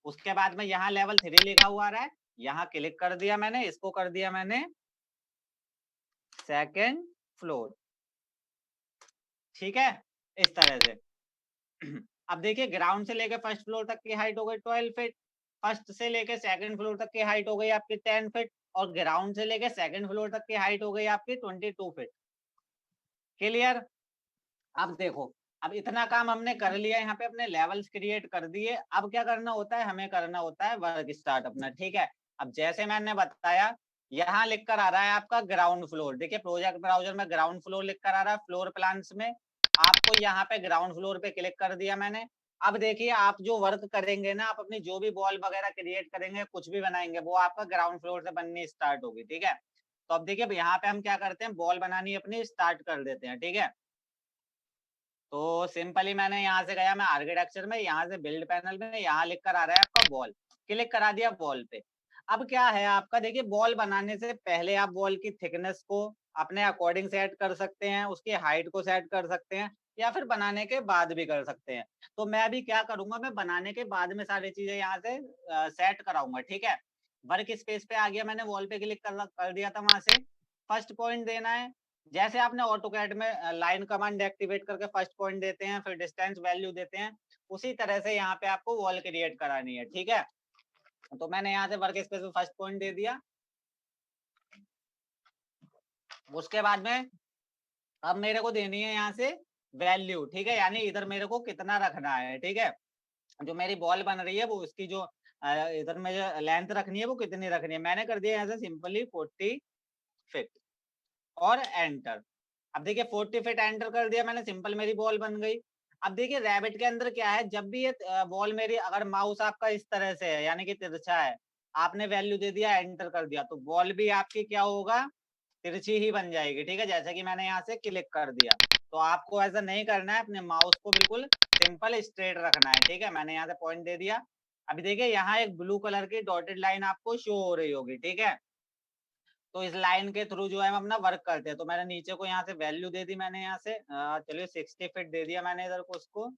Speaker 3: उसके बाद में यहाँ लेवल 3 लिखा हुआ रहा है, यहाँ क्लिक कर दिया मैंने, इसको कर दिया मैंने सेकेंड फ्लोर, ठीक है, इस तरह से। अब देखिए ग्राउंड से लेकर फर्स्ट फ्लोर तक की हाइट हो गई 12 फीट, फर्स्ट से लेके सेकंड फ्लोर तक की हाइट हो गई आपकी 10 फीट, और ग्राउंड से लेके सेकंड फ्लोर तक की हाइट हो गई आपकी 22 फीट। क्लियर? अब देखो, अब इतना काम हमने कर लिया, यहाँ पे अपने लेवल्स क्रिएट कर दिए। अब क्या करना होता है, हमें करना होता है वर्क स्टार्ट अपना, ठीक है। अब जैसे मैंने बताया यहाँ लिख कर आ रहा है आपका ग्राउंड फ्लोर, देखिए प्रोजेक्ट ब्राउजर में ग्राउंड फ्लोर लिख कर आ रहा है, फ्लोर प्लान्स में आपको यहाँ पे ग्राउंड फ्लोर पे क्लिक कर दिया मैंने। अब देखिए आप जो वर्क करेंगे ना, आप अपनी जो भी बॉल वगैरह क्रिएट करेंगे, कुछ भी बनाएंगे, वो आपका ग्राउंड फ्लोर से बननी स्टार्ट होगी, ठीक है। तो अब देखिए यहाँ पे हम क्या करते हैं, बॉल बनानी अपनी स्टार्ट कर देते हैं, ठीक है। तो सिंपली मैंने यहाँ से गया, मैं आर्किटेक्चर में, यहाँ से बिल्ड पैनल में, यहाँ लिख कर आ रहा है आपका वॉल, क्लिक करा दिया वॉल पे। अब क्या है आपका, देखिए वॉल बनाने से पहले आप वॉल की थिकनेस को अपने अकॉर्डिंग सेट कर सकते हैं, उसकी हाइट को सेट कर सकते हैं, या फिर बनाने के बाद भी कर सकते हैं। तो मैं अभी क्या करूंगा, मैं बनाने के बाद में सारी चीजें यहाँ से सेट कराऊंगा, ठीक है। वर्क स्पेस पे आ गया, मैंने वॉल पे क्लिक कर दिया था, वहां से फर्स्ट पॉइंट देना है। जैसे आपने ऑटोकैड में लाइन कमांड एक्टिवेट करके फर्स्ट पॉइंट देते हैं, फिर डिस्टेंस वैल्यू देते हैं, उसी तरह से यहाँ पे आपको वॉल क्रिएट करानी है, ठीक है। तो मैंने यहाँ से वर्क स्पेस में फर्स्ट पॉइंट दे दिया। उसके बाद में अब मेरे को देनी है यहाँ से वैल्यू, ठीक है, यानी इधर मेरे को कितना रखना है, ठीक है। जो मेरी बॉल बन रही है वो उसकी जो इधर में जो लेंथ रखनी है वो कितनी रखनी है, मैंने कर दिया यहाँ से सिंपली 40 फीट और एंटर। अब देखिए 40 फीट एंटर कर दिया मैंने, सिंपल मेरी बॉल बन गई। अब देखिए रैबिट के अंदर क्या है, जब भी ये बॉल मेरी, अगर माउस आपका इस तरह से है यानी कि तिरछा है, आपने वैल्यू दे दिया, एंटर कर दिया, तो बॉल भी आपकी क्या होगा, तिरछी ही बन जाएगी, ठीक है। जैसे कि मैंने यहाँ से क्लिक कर दिया, तो आपको ऐसा नहीं करना है, अपने माउस को बिल्कुल सिंपल स्ट्रेट रखना है, ठीक है। मैंने यहाँ से पॉइंट दे दिया। अभी देखिए यहाँ एक ब्लू कलर की डॉटेड लाइन आपको शो हो रही होगी, ठीक है। तो इस लाइन के थ्रू जो है हम अपना वर्क करते हैं। तो मैंने नीचे को यहाँ से वैल्यू दे दी, मैंने यहाँ से चलिए 60 फीट दे दिया मैंने इधर को, उसको,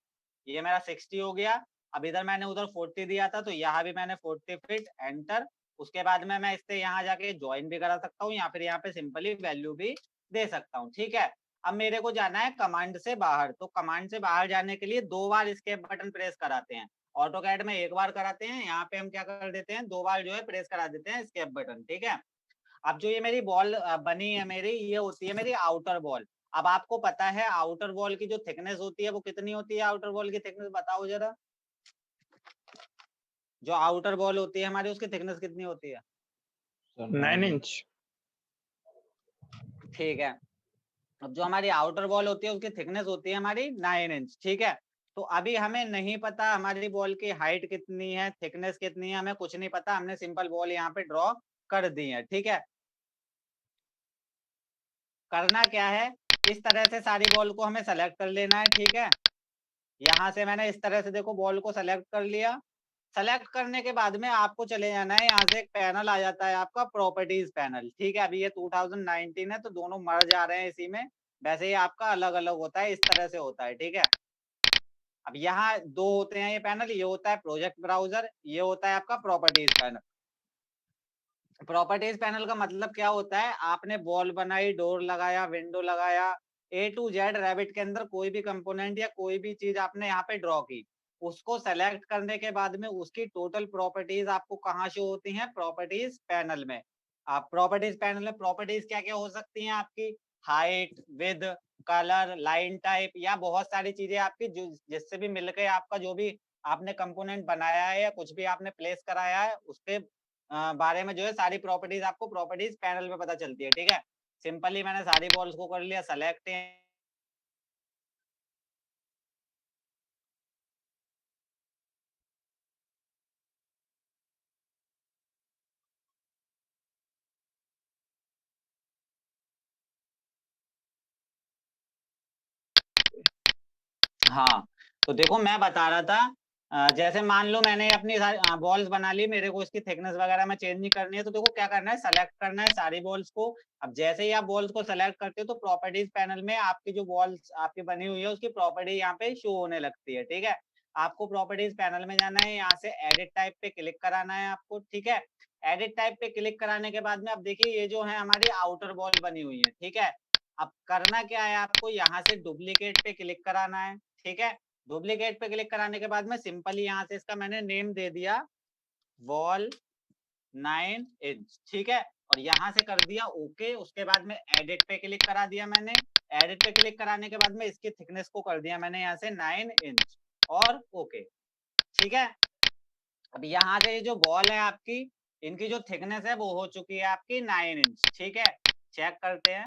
Speaker 3: ये मेरा 60 हो गया। अब इधर मैंने उधर 40 दिया था, तो यहाँ भी मैंने 40 फीट एंटर। उसके बाद में मैं इससे यहाँ जाके ज्वाइन भी करा सकता हूँ, या फिर यहाँ पे सिंपली वैल्यू भी दे सकता हूँ, ठीक है। अब मेरे को जाना है कमांड से बाहर, तो कमांड से बाहर जाने के लिए 2 बार एस्केप बटन प्रेस कराते हैं। ऑटोकैड में 1 बार कराते हैं, यहाँ पे हम क्या कर देते हैं, 2 बार जो है प्रेस करा देते हैं एस्केप बटन, ठीक है। अब जो ये मेरी बॉल बनी है मेरी, ये होती है मेरी आउटर बॉल। अब आपको पता है आउटर बॉल की जो थिकनेस होती है वो कितनी होती है, आउटर बॉल की थिकनेस बताओ जरा। जो आउटर बॉल होती है हमारी, उसकी थिकनेस कितनी होती है?
Speaker 1: Sir
Speaker 4: 9 inch.
Speaker 3: ठीक है। अब जो हमारी आउटर बॉल होती है उसकी थिकनेस होती है हमारी 9 इंच, ठीक है। तो अभी हमें नहीं पता हमारी बॉल की हाइट कितनी है, थिकनेस कितनी है, हमें कुछ नहीं पता, हमने सिंपल बॉल यहाँ पे ड्रॉ कर दी है, ठीक है। करना क्या है, इस तरह से सारी बॉल को हमें सेलेक्ट कर लेना है, ठीक है। यहाँ से मैंने इस तरह से देखो बॉल को सेलेक्ट कर लिया। सेलेक्ट करने के बाद में आपको चले जाना है, यहाँ से एक पैनल आ जाता है आपका प्रॉपर्टीज पैनल, ठीक है। अभी ये 2019 है तो दोनों मर्ज आ रहे हैं इसी में, वैसे ही आपका अलग अलग होता है, इस तरह से होता है, ठीक है। अब यहाँ 2 होते हैं ये पैनल, ये होता है प्रोजेक्ट ब्राउजर, ये होता है आपका प्रॉपर्टीज पैनल। प्रॉपर्टीज पैनल का मतलब क्या होता है, आपने बॉल बनाई, डोर लगाया, विंडो लगाया, A to Z रैबिट के अंदर कोई भी कंपोनेंट या कोई भी चीज आपने यहाँ पे ड्रॉ की, उसको सेलेक्ट करने के बाद में उसकी टोटल प्रॉपर्टीज आपको कहाँ शो होती हैं, प्रॉपर्टीज पैनल में। आप प्रॉपर्टीज पैनल में प्रॉपर्टीज क्या क्या हो सकती हैं आपकी, height, width, colour, line type, या बहुत सारी चीजें आपकी जो जिससे भी मिलकर आपका जो भी आपने कंपोनेंट बनाया है या कुछ भी आपने प्लेस कराया है, उसके बारे में जो है सारी प्रॉपर्टीज आपको प्रॉपर्टीज पैनल में पता चलती है, ठीक है। सिंपली मैंने सारी बॉल्स को कर लिया सेलेक्ट। हाँ, तो देखो मैं बता रहा था, जैसे मान लो मैंने अपनी बॉल्स बना ली, मेरे को इसकी थिकनेस वगैरह में चेंज नहीं करनी है, तो देखो क्या करना है, सेलेक्ट करना है सारी बॉल्स को। अब जैसे ही आप बॉल्स को सेलेक्ट करते हो तो प्रॉपर्टीज पैनल में आपकी जो बॉल्स आपकी बनी हुई है उसकी प्रॉपर्टी यहाँ पे शो होने लगती है, ठीक है। आपको प्रॉपर्टीज पैनल में जाना है, यहाँ से एडिट टाइप पे क्लिक कराना है आपको, ठीक है। एडिट टाइप पे क्लिक कराने के बाद में अब देखिए ये जो है हमारी आउटर बॉल बनी हुई है, ठीक है। अब करना क्या है, आपको यहाँ से डुप्लीकेट पे क्लिक कराना है, ठीक है। डुप्लीकेट पे क्लिक कराने के बाद में सिंपली यहाँ से इसका मैंने नेम दे दिया वॉल 9 इंच, ठीक है। और यहाँ से कर दिया ओके। उसके बाद में एडिट पे क्लिक करा दिया मैंने। एडिट पे क्लिक कराने के बाद में इसकी थिकनेस को कर दिया मैंने यहाँ से 9 इंच और ओके, ठीक है। अब यहाँ से ये जो वॉल है आपकी, इनकी जो थिकनेस है वो हो चुकी है आपकी 9 इंच, ठीक है। चेक करते हैं,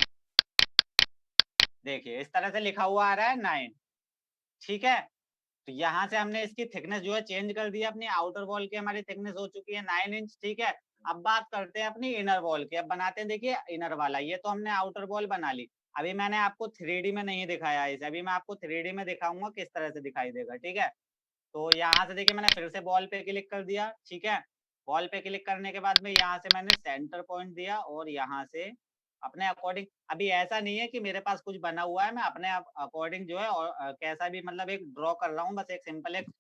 Speaker 3: देखिए इस तरह से लिखा हुआ आ रहा है 9, ठीक है। तो यहाँ से हमने इसकी थिकनेस जो है चेंज कर दी, अपनी आउटर वॉल की हमारी थिकनेस हो चुकी है 9 इंच, ठीक है। अब बात करते हैं अपनी इनर वॉल की, अब बनाते हैं, देखिए इनर वाला, ये तो हमने आउटर वॉल बना ली। अभी मैंने आपको 3D में नहीं दिखाया है इसे, अभी मैं आपको 3D में दिखाऊंगा किस तरह से दिखाई देगा, ठीक है। तो यहाँ से देखिए मैंने फिर से बॉल पे क्लिक कर दिया, ठीक है। बॉल पे क्लिक करने के बाद में यहाँ से मैंने सेंटर पॉइंट दिया और यहाँ से अपने अकॉर्डिंग, अभी ऐसा नहीं है कि मेरे पास कुछ बना हुआ है, मैं अपने अकॉर्डिंग जो है और कैसा भी मतलब एक ड्रॉ कर रहा हूँ, बस एक सिंपल एक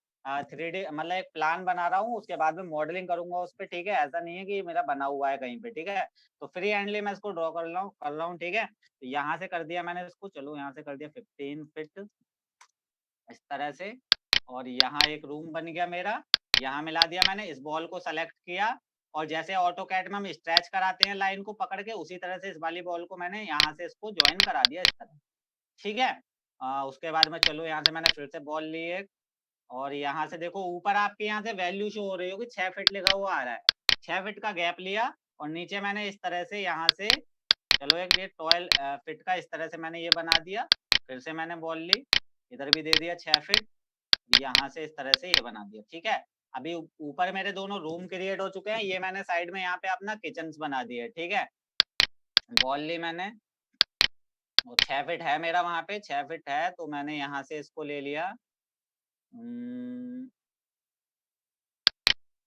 Speaker 3: 3D मतलब एक प्लान बना रहा हूँ, उसके बाद में मॉडलिंग करूंगा उस पर, ठीक है। ऐसा नहीं है कि मेरा बना हुआ है कहीं पे, ठीक है। तो फ्री हैंडली मैं इसको ड्रॉ कर रहा हूँ, ठीक है। तो यहाँ से कर दिया मैंने इसको, चलो यहाँ से कर दिया 15 फीट इस तरह से, और यहाँ एक रूम बन गया मेरा। यहाँ मिला दिया मैंने, इस बॉल को सेलेक्ट किया और जैसे ऑटोकैड में हम स्ट्रेच कराते हैं लाइन को पकड़ के, उसी तरह से इस वाली बॉल को मैंने यहाँ से इसको ज्वाइन करा दिया इस तरह, ठीक है। उसके बाद में चलो यहाँ से मैंने फिर से बॉल ली एक, और यहाँ से देखो ऊपर आपके यहाँ से वैल्यू शो हो रही होगी, 6 फीट लिखा हुआ आ रहा है, 6 फीट का गैप लिया और नीचे मैंने इस तरह से यहाँ से चलो एक ये 12 फीट का इस तरह से मैंने ये बना दिया। फिर से मैंने बॉल ली, इधर भी दे दिया 6 फीट, यहाँ से इस तरह से ये बना दिया, ठीक है। अभी ऊपर मेरे दोनों रूम क्रिएट हो चुके हैं, ये मैंने साइड में यहाँ पे अपना किचन बना दिया, ठीक है। बॉल ली मैंने, वो 6 फीट है मेरा वहां पे, 6 फीट है, तो मैंने यहाँ से इसको ले लिया,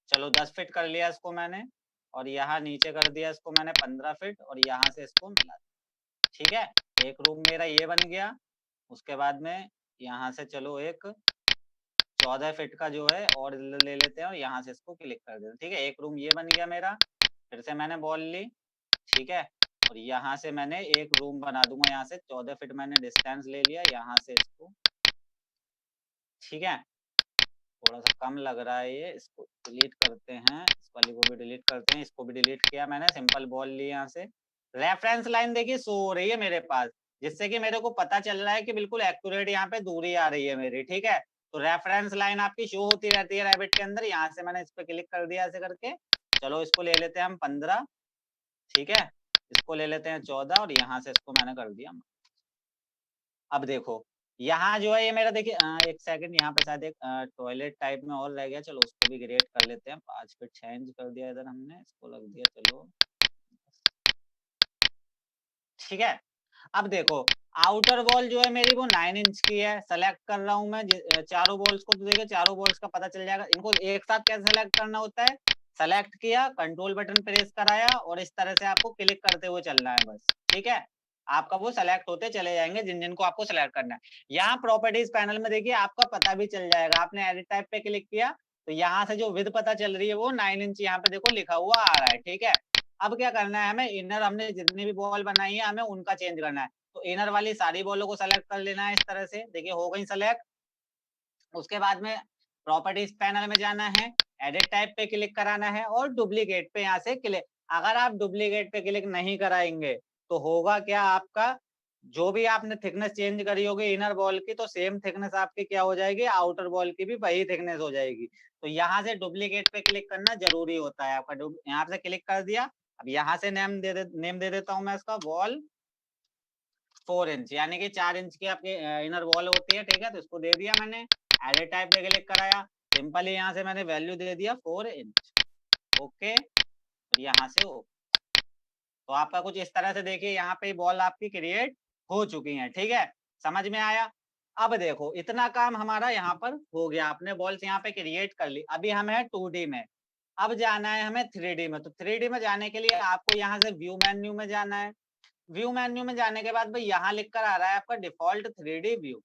Speaker 3: चलो 10 फीट कर लिया इसको मैंने, और यहाँ नीचे कर दिया इसको मैंने 15 फीट, और यहाँ से इसको मिला, ठीक है। एक रूम मेरा ये बन गया। उसके बाद में यहाँ से चलो एक 14 फीट का जो है और ले लेते हैं और यहाँ से इसको क्लिक कर देते हैं, ठीक है। एक रूम ये बन गया मेरा। फिर से मैंने बॉल ली, ठीक है, और यहाँ से मैंने एक रूम बना दूंगा, यहाँ से 14 फीट मैंने डिस्टेंस ले लिया यहाँ से इसको, ठीक है। थोड़ा सा कम लग रहा है ये, इसको डिलीट करते हैं, इस वाली को भी डिलीट करते हैं, इसको भी डिलीट किया मैंने, सिंपल बॉल ली यहाँ से। रेफरेंस लाइन देखिए शो हो रही है मेरे पास, जिससे कि मेरे को पता चल रहा है कि बिल्कुल एक्यूरेट यहाँ पे दूरी आ रही है मेरी, ठीक है। तो रेफरेंस लाइन आपकी शो होती रहती है रैबिट के अंदर। यहाँ से मैंने इस पे क्लिक कर दिया ऐसे करके, चलो इसको ले लेते हैं हम 15, ठीक है। इसको ले लेते हैं 14 और यहाँ से इसको मैंने कर दिया। अब देखो यहाँ जो है ये मेरा देखिए, एक सेकंड, यहाँ पे शायद एक टॉयलेट टाइप में और रह गया, चलो उसको भी क्रिएट कर लेते हैं। 5 फीट चेंज कर दिया इधर हमने, इसको लग दिया, चलो ठीक है। अब देखो आउटर वॉल जो है मेरी वो 9 इंच की है, सेलेक्ट कर रहा हूँ मैं चारों बॉल्स को, तो देखिए चारों बॉल्स का पता चल जाएगा। इनको एक साथ कैसे सेलेक्ट करना होता है, सेलेक्ट किया, कंट्रोल बटन प्रेस कराया और इस तरह से आपको क्लिक करते हुए चलना है बस, ठीक है। आपका वो सेलेक्ट होते चले जाएंगे जिन जिनको आपको सेलेक्ट करना है। यहाँ प्रॉपर्टीज पैनल में देखिए आपका पता भी चल जाएगा, आपने एडिट टाइप पे क्लिक किया तो यहाँ से जो विड्थ पता चल रही है वो 9 इंच यहाँ पे देखो लिखा हुआ आ रहा है, ठीक है। अब क्या करना है हमें, इनर हमने जितनी भी बॉल बनाई है हमें उनका चेंज करना है। तो इनर वाली सारी बॉलों को सेलेक्ट कर लेना है इस तरह से, देखिए हो गई सेलेक्ट। उसके बाद में प्रॉपर्टीज पैनल में जाना है, एडिट टाइप पे क्लिक कराना है और डुप्लीकेट पे यहाँ से क्लिक। अगर आप डुप्लीकेट पे क्लिक नहीं कराएंगे तो होगा क्या, आपका जो भी आपने थिकनेस चेंज करी होगी इनर बॉल की, तो सेम थिकनेस आपकी क्या हो जाएगी, आउटर बॉल की भी वही थिकनेस हो जाएगी। तो यहाँ से डुप्लीकेट पे क्लिक करना जरूरी होता है आपका। यहाँ से क्लिक कर दिया, अब यहाँ से नेम दे देता हूँ मैं इसका, वॉल 4 इंच, यानी कि 4 इंच की आपकी इनर वॉल होती है, ठीक है। तो इसको दे दिया मैंने, एडिट टाइप पे क्लिक कराया, सिंपली यहाँ से मैंने वैल्यू दे दिया 4 इंच, ओके। और यहाँ से तो आपका कुछ इस तरह से देखिए यहाँ पे बॉल आपकी क्रिएट हो चुकी है, ठीक है, समझ में आया। अब देखो इतना काम हमारा यहाँ पर हो गया, आपने बॉल्स यहाँ पे क्रिएट कर ली। अभी हम है 2D में, अब जाना है हमें 3D में। तो 3D में जाने के लिए आपको यहाँ से व्यू मेन्यू में जाना है। व्यू मेन्यू में जाने के बाद भाई यहाँ लिख कर आ रहा है आपका डिफॉल्ट 3D व्यू,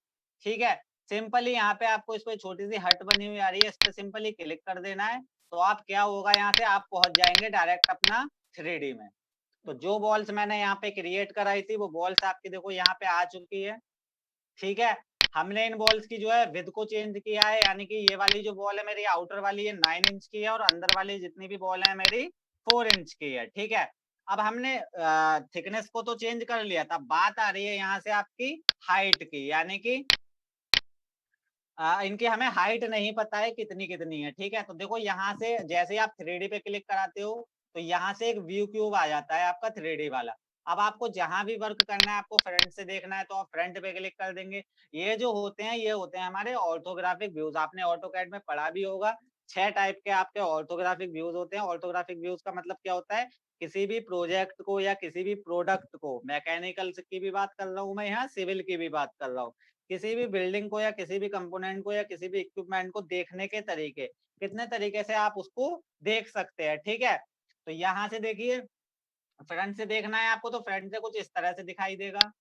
Speaker 3: ठीक है। सिंपली यहाँ पे आपको इस पे छोटी सी हट बनी हुई आ रही है, इस पे सिंपली क्लिक कर देना है। तो आप क्या होगा, यहाँ से आप पहुंच जाएंगे डायरेक्ट अपना 3D में। तो जो बॉल्स मैंने यहाँ पे क्रिएट कराई थी वो बॉल्स आपकी देखो यहाँ पे आ चुकी है, ठीक है। हमने इन बॉल्स की जो है विड्थ को चेंज किया है, यानी कि ये वाली जो बॉल है मेरी आउटर वाली है 9 इंच की है और अंदर वाली जितनी भी बॉल है मेरी 4 इंच की है, ठीक है। अब हमने थिकनेस को तो चेंज कर लिया था, बात आ रही है यहाँ से आपकी हाइट की, यानी कि इनकी हमें हाइट नहीं पता है कितनी कितनी है, ठीक है। तो देखो यहाँ से जैसे आप 3D पे क्लिक कराते हो तो यहाँ से एक व्यू क्यूब आ जाता है आपका 3D वाला। अब आपको जहां भी वर्क करना है, आपको फ्रंट से देखना है तो आप फ्रंट पे क्लिक कर देंगे। ये जो होते हैं ये होते हैं हमारे ऑर्थोग्राफिक व्यूज, आपने ऑटोकैड में पढ़ा भी होगा। 6 टाइप के आपके ऑर्थोग्राफिक व्यूज होते हैं। ऑर्थोग्राफिक व्यूज का मतलब क्या होता है, किसी भी प्रोजेक्ट को या किसी भी प्रोडक्ट को, मैकेनिकल की भी बात कर रहा हूँ मैं यहाँ, सिविल की भी बात कर रहा हूँ, किसी भी बिल्डिंग को या किसी भी कंपोनेंट को या किसी भी इक्विपमेंट को देखने के तरीके, कितने तरीके से आप उसको देख सकते हैं, ठीक है। तो यहाँ से देखिए, फ्रंट से देखना है आपको तो फ्रंट से कुछ इस तरह से दिखाई देगा,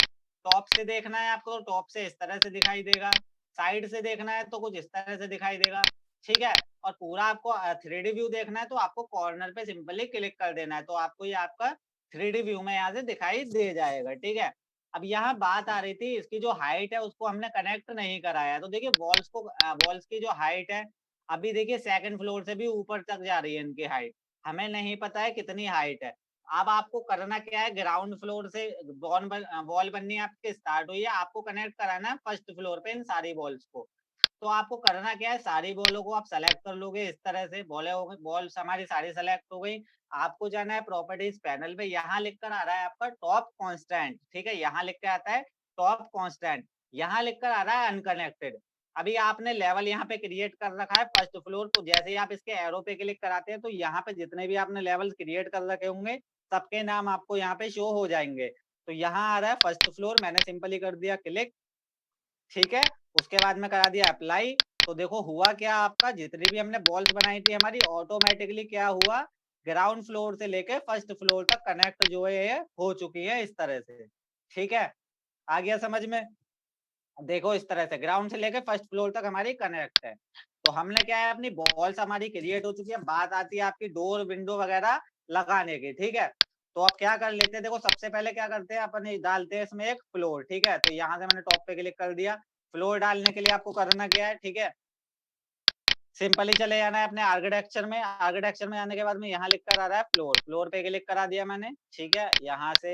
Speaker 3: टॉप से देखना है आपको तो टॉप से इस तरह से दिखाई देगा, साइड से देखना है तो कुछ इस तरह से दिखाई देगा, ठीक है। और पूरा आपको 3D व्यू देखना है तो आपको कॉर्नर पे सिंपली क्लिक कर देना है, तो आपको ये आपका 3D व्यू में यहाँ से दिखाई दे जाएगा, ठीक है। अब यहाँ बात आ रही थी इसकी जो हाइट है उसको हमने कनेक्ट नहीं कराया, तो देखिए वॉल्स की जो हाइट है, अभी देखिए सेकंड फ्लोर से भी ऊपर तक जा रही है इनकी हाइट, हमें नहीं पता है कितनी हाइट है। अब आपको करना क्या है, ग्राउंड फ्लोर से वॉल बननी आपकी स्टार्ट हुई है, आपको कनेक्ट कराना है फर्स्ट फ्लोर पे इन सारी वॉल्स को। तो आपको करना क्या है, सारी बॉलों को आप सेलेक्ट कर लोगे इस तरह से, बॉल्स हमारी सारी सेलेक्ट हो गई। आपको जाना है प्रॉपर्टीज पैनल पे, यहाँ लिख कर आ रहा है आपका टॉप कांस्टेंट, ठीक है, यहाँ लिख के आता है टॉप कांस्टेंट, यहाँ लिख कर आ रहा है अनकनेक्टेड। अभी आपने लेवल यहाँ पे क्रिएट कर रखा है फर्स्ट फ्लोर, तो जैसे ही आप इसके एरो पे क्लिक कराते हैं तो यहाँ पे जितने भी आपने लेवल क्रिएट कर रखे होंगे सबके नाम आपको यहाँ पे शो हो जाएंगे। तो यहाँ आ रहा है फर्स्ट फ्लोर, मैंने सिंपली कर दिया क्लिक, ठीक है। उसके बाद में करा दिया अप्लाई, तो देखो हुआ क्या, आपका जितनी भी हमने बॉल्स बनाई थी हमारी ऑटोमेटिकली क्या हुआ, ग्राउंड फ्लोर से लेके फर्स्ट फ्लोर तक कनेक्ट जो है हो चुकी है इस तरह से, ठीक है। आ गया समझ में, देखो इस तरह से ग्राउंड से लेके फर्स्ट फ्लोर तक हमारी कनेक्ट है। तो हमने क्या है, अपनी बॉल्स हमारी क्रिएट हो चुकी है, बात आती है आपकी डोर विंडो वगैरह लगाने की, ठीक है। तो अब क्या कर लेते हैं, देखो सबसे पहले क्या करते हैं अपन डालते हैं इसमें एक फ्लोर, ठीक है। तो यहाँ से मैंने टॉप पे क्लिक कर दिया, फ्लोर डालने के लिए आपको करना क्या है, ठीक है, सिंपली चले जाना है अपने आर्किटेक्चर में, आर्किटेक्चर में आने के बाद में यहाँ लिख कर आ रहा है फ्लोर, फ्लोर पे क्लिक करा दिया मैंने, ठीक है। यहाँ से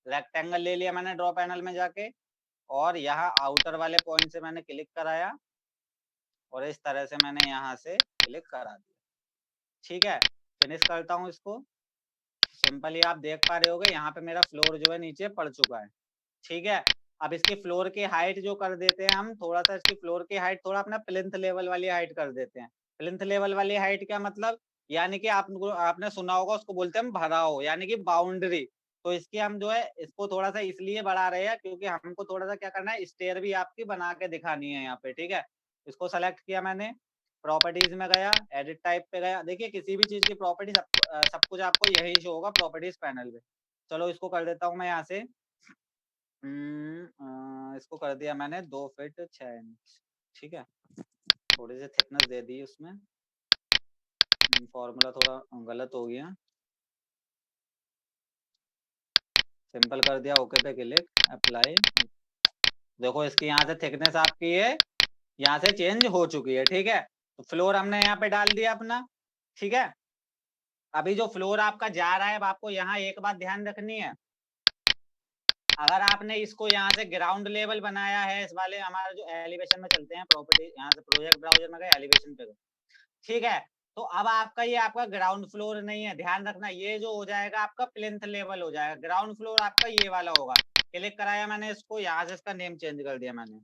Speaker 3: रेक्टेंगल ले लिया मैंने ड्रॉ पैनल में जाके, और यहाँ आउटर वाले पॉइंट से मैंने क्लिक कराया और इस तरह से मैंने यहाँ से क्लिक करा दिया, ठीक है। फिनिश करता हूँ इसको, सिंपली आप देख पा रहे होगे यहाँ पे मेरा फ्लोर जो है नीचे पड़ चुका है, ठीक है। अब इसकी फ्लोर की हाइट जो कर देते हैं हम, थोड़ा सा इसकी फ्लोर की हाइट थोड़ा अपना प्लिंथ लेवल वाली हाइट कर देते हैं। प्लिंथ लेवल वाली हाइट क्या मतलब, यानी कि आपने सुना होगा उसको बोलते हैं हम भराव, यानी कि बाउंड्री। तो इसकी हम जो है इसको थोड़ा सा इसलिए बढ़ा रहे हैं क्योंकि हमको थोड़ा सा क्या करना है, स्टेयर भी आपकी बना के दिखानी है यहाँ पे, ठीक है। इसको सेलेक्ट किया मैंने, प्रॉपर्टीज में गया, एडिट टाइप पे गया, देखिए किसी भी चीज की प्रॉपर्टी सब कुछ आपको यही शो होगा प्रॉपर्टीज पैनल पे। चलो इसको कर देता हूँ मैं यहाँ से, इसको कर दिया मैंने 2 फीट 6 इंच, ठीक है। थोड़ी सी थिकनेस दे दी उसमें, फॉर्मूला थोड़ा गलत हो गया, सिंपल कर दिया, ओके पे क्लिक, अप्लाई। देखो इसकी यहाँ से थिकनेस आपकी है यहाँ से चेंज हो चुकी है, ठीक है। तो फ्लोर हमने यहाँ पे डाल दिया अपना, ठीक है। अभी जो फ्लोर आपका जा रहा है, अब आपको यहाँ एक बात ध्यान रखनी है, अगर आपने इसको यहाँ से ग्राउंड लेवल बनाया है, इस वाले हमारे जो एलिवेशन में चलते हैं प्रॉपर्टी, यहाँ से प्रोजेक्ट ब्राउजर में गए एलिवेशन पे गए, ठीक है। तो अब आपका ये आपका ग्राउंड फ्लोर नहीं है, ध्यान रखना, ये जो हो जाएगा आपका प्लिंथ लेवल हो जाएगा, ग्राउंड फ्लोर आपका ये वाला होगा। क्लिक कराया मैंने इसको, यहाँ से इसका नेम चेंज कर दिया मैंने,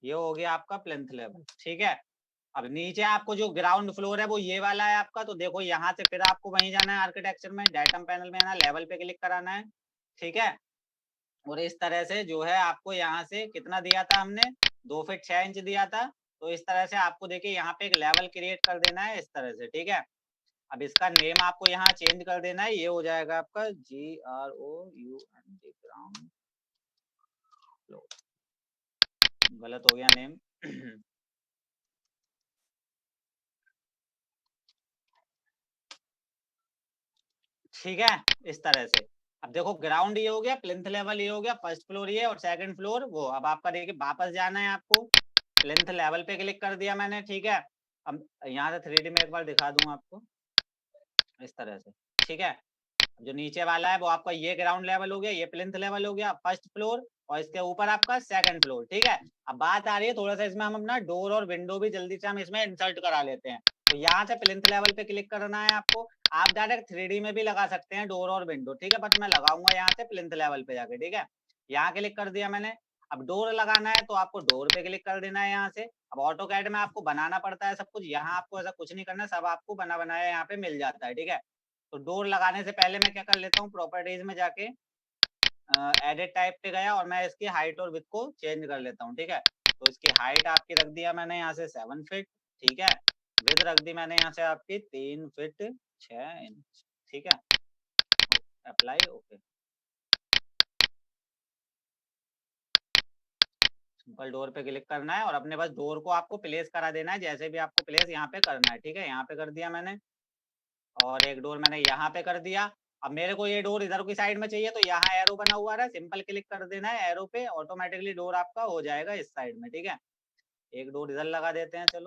Speaker 3: ये हो गया आपका प्लिंथ लेवल, ठीक है। अब नीचे आपको जो ग्राउंड फ्लोर है वो ये वाला है आपका, तो देखो यहाँ से फिर आपको वहीं जाना है आर्किटेक्चर में, डायटम पैनल में आना, लेवल पे क्लिक कराना है, ठीक है। और इस तरह से जो है आपको यहाँ से कितना दिया था हमने, 2 फीट 6 इंच दिया था। तो इस तरह से आपको देखिए यहाँ पे एक लेवल क्रिएट कर देना है इस तरह से, ठीक है। अब इसका नेम आपको यहाँ चेंज कर देना है, ये हो जाएगा आपका GROUND ग्राउंड, गलत हो गया नेम ठीक है, इस तरह से। अब देखो ग्राउंड ये हो गया, प्लिंथ लेवल ये हो गया, फर्स्ट फ्लोर ये और सेकंड फ्लोर वो। अब आपका देखिए वापस जाना है आपको, प्लिंथ लेवल पे क्लिक कर दिया मैंने, ठीक है। अब यहाँ से 3D में एक बार दिखा दूं आपको इस तरह से, ठीक है। जो नीचे वाला है वो आपका ये ग्राउंड लेवल हो गया, ये प्लिंथ लेवल हो गया फर्स्ट फ्लोर, और इसके ऊपर आपका सेकंड फ्लोर, ठीक है। अब बात आ रही है थोड़ा सा इसमें हम अपना डोर और विंडो भी जल्दी से हम इसमें इंसर्ट करा लेते हैं। तो यहाँ से प्लिंथ लेवल पे क्लिक करना है आपको, आप डायरेक्ट 3D में भी लगा सकते हैं डोर और विंडो, ठीक है, बट मैं लगाऊंगा यहाँ से प्लिंथ लेवल पे जाके, ठीक है। यहाँ क्लिक कर दिया मैंने। अब डोर लगाना है तो आपको डोर पे क्लिक कर देना है यहाँ से। अब ऑटो कैड में आपको बनाना पड़ता है सब कुछ, यहाँ आपको ऐसा कुछ नहीं करना, सब आपको बना बनाया यहाँ पे मिल जाता है, ठीक है। तो डोर लगाने से पहले मैं क्या कर लेता हूँ, प्रॉपर्टीज में जाके एडिट टाइप पे गया और मैं इसकी हाइट और विड्थ को चेंज कर लेता हूँ, ठीक है। तो इसकी हाइट आपकी रख दिया मैंने यहाँ से 7 फीट, ठीक है। विड्थ रख दी मैंने यहाँ से आपकी 3 फीट 6 इंच, ठीक है। Apply, okay. सिंपल डोर पे क्लिक करना है और अपने बस डोर को आपको प्लेस करा देना है, जैसे भी आपको प्लेस यहाँ पे करना है, ठीक है। यहाँ पे कर दिया मैंने और एक डोर मैंने यहाँ पे कर दिया। अब मेरे को ये डोर इधर की साइड में चाहिए तो यहाँ एरो बना हुआ है, सिंपल क्लिक कर देना है एरो पे, ऑटोमेटिकली डोर आपका हो जाएगा इस साइड में, ठीक है। एक डोर इधर लगा देते हैं, चलो।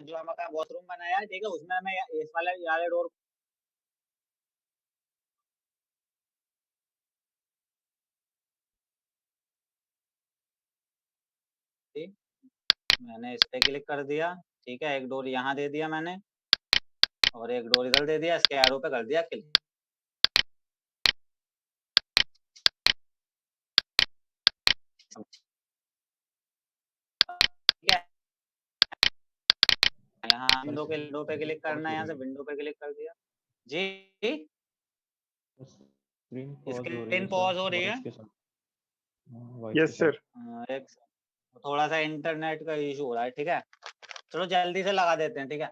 Speaker 3: जो हमारा वॉशरूम बनाया है, ठीक है, उसमें मैं इस वाले डोर मैंने इस पे क्लिक कर दिया, ठीक है। एक डोर यहाँ दे दिया मैंने और एक डोर इधर दे दिया, इसके एरो पे कर दिया क्लिक, ठीक है। यहाँ विंडो पे क्लिक करना है, यहाँ से विंडो पे क्लिक कर दिया जी। स्क्रीन पॉज हो रही है।
Speaker 4: Yes sir.
Speaker 3: एक थोड़ा सा इंटरनेट का इशू हो रहा है, ठीक है। चलो जल्दी से लगा देते हैं, ठीक है।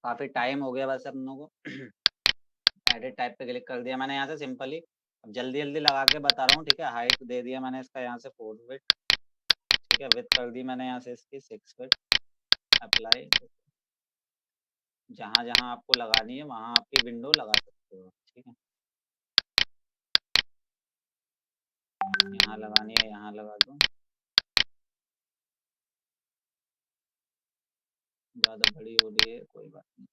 Speaker 3: काफी टाइम हो गया वैसे हम लोगों को। एडिट टाइप पे क्लिक कर दिया मैंने यहाँ से सिंपली। अब जल्दी जल्दी लगा के बता रहा हूँ, ठीक है। हाइट दे दिया मैंने इसका यहाँ से 4 फीट, ठीक है। विड्थ कर दी मैंने यहाँ से इसकी 6 फीट। अप्लाई, जहाँ जहाँ आपको लगानी है वहाँ आपकी विंडो लगा सकते हो, ठीक है। यहाँ लगानी है यहाँ लगा दो, ज्यादा बड़ी हो रही है कोई बात नहीं।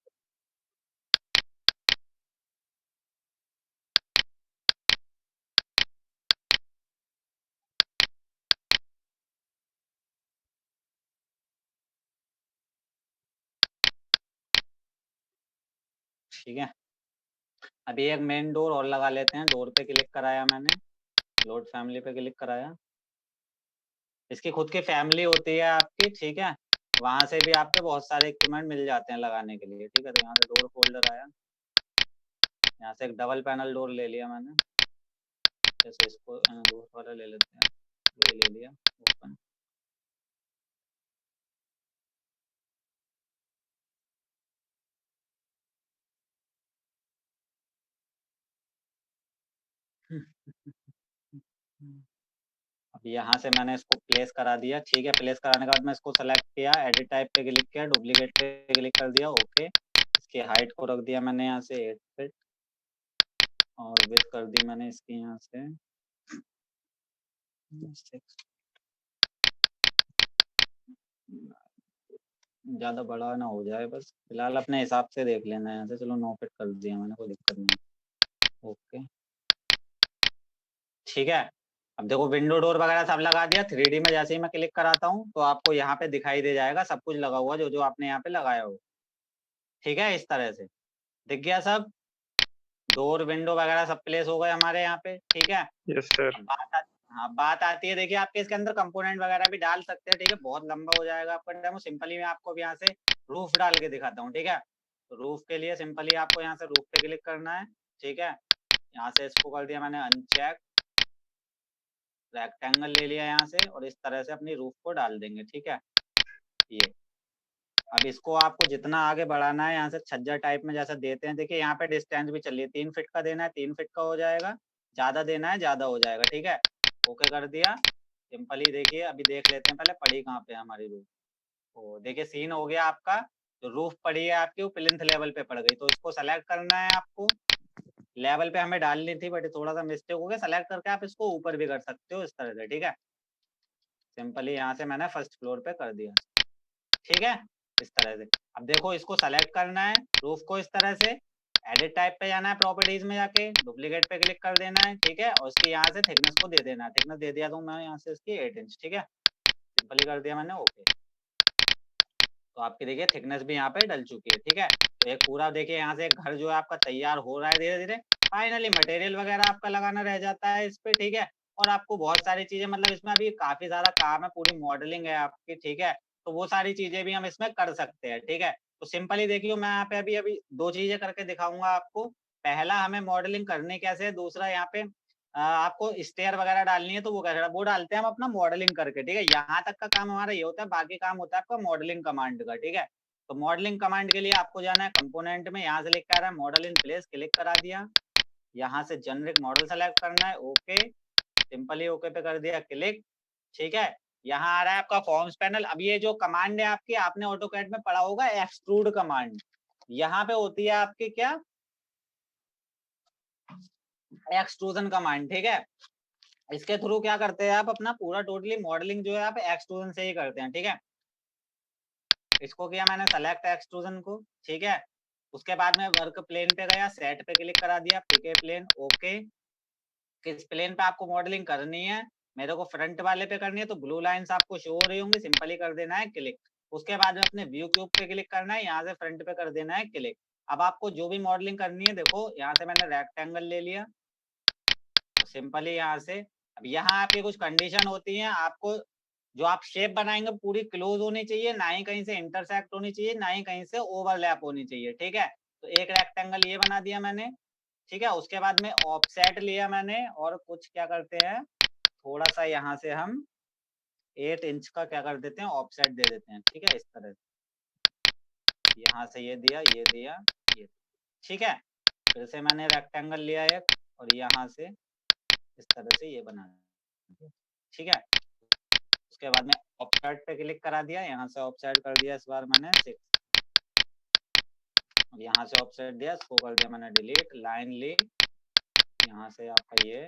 Speaker 3: ठीक है। अभी एक मेन डोर और लगा लेते हैं। डोर पे क्लिक कराया मैंने, लोड फैमिली पे क्लिक कराया। इसकी खुद की फैमिली होती है आपकी, ठीक है। वहां से भी आपके बहुत सारे इक्विपमेंट मिल जाते हैं लगाने के लिए, ठीक है। तो यहाँ से डोर फोल्डर आया, यहाँ से एक डबल पैनल डोर ले लिया मैंने, जैसे इसको डोर वाला ले लेते हैं, ये ले लिया ओपन। अब यहाँ से मैंने इसको प्लेस करा दिया, ठीक है। प्लेस कराने के बाद मैं इसको सेलेक्ट किया, एडिट टाइप पे क्लिक किया, डुप्लीकेट पे क्लिक कर दिया, ओके। इसकी हाइट को रख दिया मैंने यहाँ से 8 फीट और विड्थ कर दी मैंने इसकी यहाँ से 6। ज्यादा बड़ा ना हो जाए, बस फिलहाल अपने हिसाब से देख लेना है यहाँ से। चलो 9 फीट कर दिया मैंने, कोई दिक्कत नहीं, ओके, ठीक है। अब देखो विंडो डोर वगैरह सब लगा दिया। 3D में जैसे ही मैं क्लिक कराता हूँ तो आपको यहाँ पे दिखाई दे जाएगा सब कुछ लगा हुआ जो जो आपने यहाँ पे लगाया हो, ठीक है। इस तरह से दिख गया सब, डोर विंडो वगैरह सब प्लेस हो गए हमारे यहाँ पे, ठीक है।
Speaker 4: Yes sir.
Speaker 3: हाँ, बात आती है, देखिए आपके इसके अंदर कंपोनेंट वगैरह भी डाल सकते हैं, ठीक है। बहुत लंबा हो जाएगा आपका डेमो, सिंपली मैं आपको यहाँ से रूफ डाल के दिखाता हूँ, ठीक है। तो रूफ के लिए सिंपली आपको यहाँ से रूफ पे क्लिक करना है, ठीक है। यहाँ से इसको कर दिया मैंने अनचेक, रेक्टेंगल ले लिया यहाँ से और इस तरह से अपनी रूफ को डाल देंगे, ठीक है। ये अब इसको आपको जितना आगे बढ़ाना है, यहाँ से छज्जा टाइप में जैसा देते हैं, देखिए यहाँ पे डिस्टेंस भी चलिए 3 फीट का देना है, 3 फीट का हो जाएगा। ज्यादा देना है ज्यादा हो जाएगा, ठीक है। ओके कर दिया सिंपली। देखिए अभी देख लेते हैं पहले पड़ी कहाँ पे हमारी रूफ। तो देखिए सीन हो गया आपका, जो रूफ पड़ी है आपकी वो प्लिंथ लेवल पे पड़ गई। तो इसको सेलेक्ट करना है आपको, लेवल पे हमें डालनी थी बट थोड़ा सा मिस्टेक हो गया। सेलेक्ट करके आप इसको ऊपर भी कर सकते हो इस तरह से, ठीक है। सिंपली यहाँ से मैंने फर्स्ट फ्लोर पे कर दिया, ठीक है, इस तरह से। अब देखो इसको सेलेक्ट करना है रूफ को इस तरह से, एडिट टाइप पे जाना है, प्रॉपर्टीज में जाके डुप्लीकेट पे क्लिक कर देना है, ठीक है, और उसकी यहाँ से थिकनेस को दे देना है, थिकनेस दे दिया तो मैं यहाँ से इसकी 8 इंच, ठीक है, सिंपली कर दिया मैंने, ओके। तो आपकी देखिए थिकनेस भी यहाँ पे डल चुकी है, ठीक है। तो एक पूरा देखिए यहाँ से एक घर जो है आपका तैयार हो रहा है धीरे धीरे। फाइनली मटेरियल वगैरह आपका लगाना रह जाता है इस पे, ठीक है। और आपको बहुत सारी चीजें, मतलब इसमें अभी काफी सारा काम है, पूरी मॉडलिंग है आपकी, ठीक है। तो वो सारी चीजें भी हम इसमें कर सकते हैं, ठीक है। तो सिंपली देखियो, मैं यहाँ पे अभी अभी 2 चीजें करके दिखाऊंगा आपको। पहला हमें मॉडलिंग करनी कैसे है, दूसरा यहाँ पे आपको स्टेयर वगैरह डालनी है तो वो कैसे, वो डालते हैं हम अपना मॉडलिंग करके, ठीक है। यहाँ तक का काम हमारा ये होता है, बाकी काम होता है आपका मॉडलिंग कमांड का, ठीक है। तो मॉडलिंग कमांड के लिए आपको जाना है कंपोनेंट में, यहाँ से लिख कर रहा है मॉडल इन प्लेस, क्लिक करा दिया। यहाँ से जेनरिक मॉडल सेलेक्ट करना है, ओके, सिंपली ओके पे कर दिया क्लिक, ठीक है। यहाँ आ रहा है आपका फॉर्म्स पैनल। अब ये जो कमांड है आपकी, आपने ऑटोकैड में पढ़ा होगा एक्सट्रूड कमांड, यहाँ पे होती है आपकी क्या, एक्सट्रूजन कमांड, ठीक है। इसके थ्रू क्या करते हैं आप, अपना पूरा टोटली मॉडलिंग जो है आप एक्सट्रूजन से ही करते हैं, ठीक है। इसको किया मैंने सेलेक्ट एक्सट्रूजन को, ठीक है। उसके बाद में वर्क प्लेन पे गया, सेट पे क्लिक करा दिया, पिके प्लेन, ओके। किस प्लेन पे आपको मॉडलिंग करनी है, मेरे को फ्रंट वाले पे करनी है, तो ब्लू लाइंस आपको शो हो रही होंगी, सिंपली कर देना है क्लिक। उसके बाद में अपने व्यू क्यूब पे क्लिक करना है, यहाँ से फ्रंट पे कर देना है क्लिक। अब आपको जो भी मॉडलिंग करनी है, देखो यहाँ से मैंने रेक्टेंगल ले लिया, तो सिंपली यहाँ से, अब यहाँ आपकी कुछ कंडीशन होती है, आपको जो आप शेप बनाएंगे पूरी क्लोज होनी चाहिए, ना ही कहीं से इंटरसेक्ट होनी चाहिए, ना ही कहीं से ओवरलैप होनी चाहिए, ठीक है। तो एक रेक्टेंगल ये बना दिया मैंने, ठीक है। उसके बाद में ऑफसेट लिया मैंने, और कुछ क्या करते हैं, थोड़ा सा यहाँ से हम 8 इंच का क्या कर देते हैं, ऑफसेट दे देते हैं, ठीक है, इस तरह से। यहाँ से ये दिया, ये दिया, ये, ठीक है। फिर से मैंने रेक्टेंगल लिया एक, और यहाँ से इस तरह से ये बना दिया, ठीक है। उसके बाद में ऑफसेट पे क्लिक करा दिया, यहाँ से ऑफसेट कर दिया इस बार मैंने 6, और यहाँ से ऑफसेट दिया, इसको कर दिया मैंने डिलीट, लाइन ली, यहाँ से आपका ये,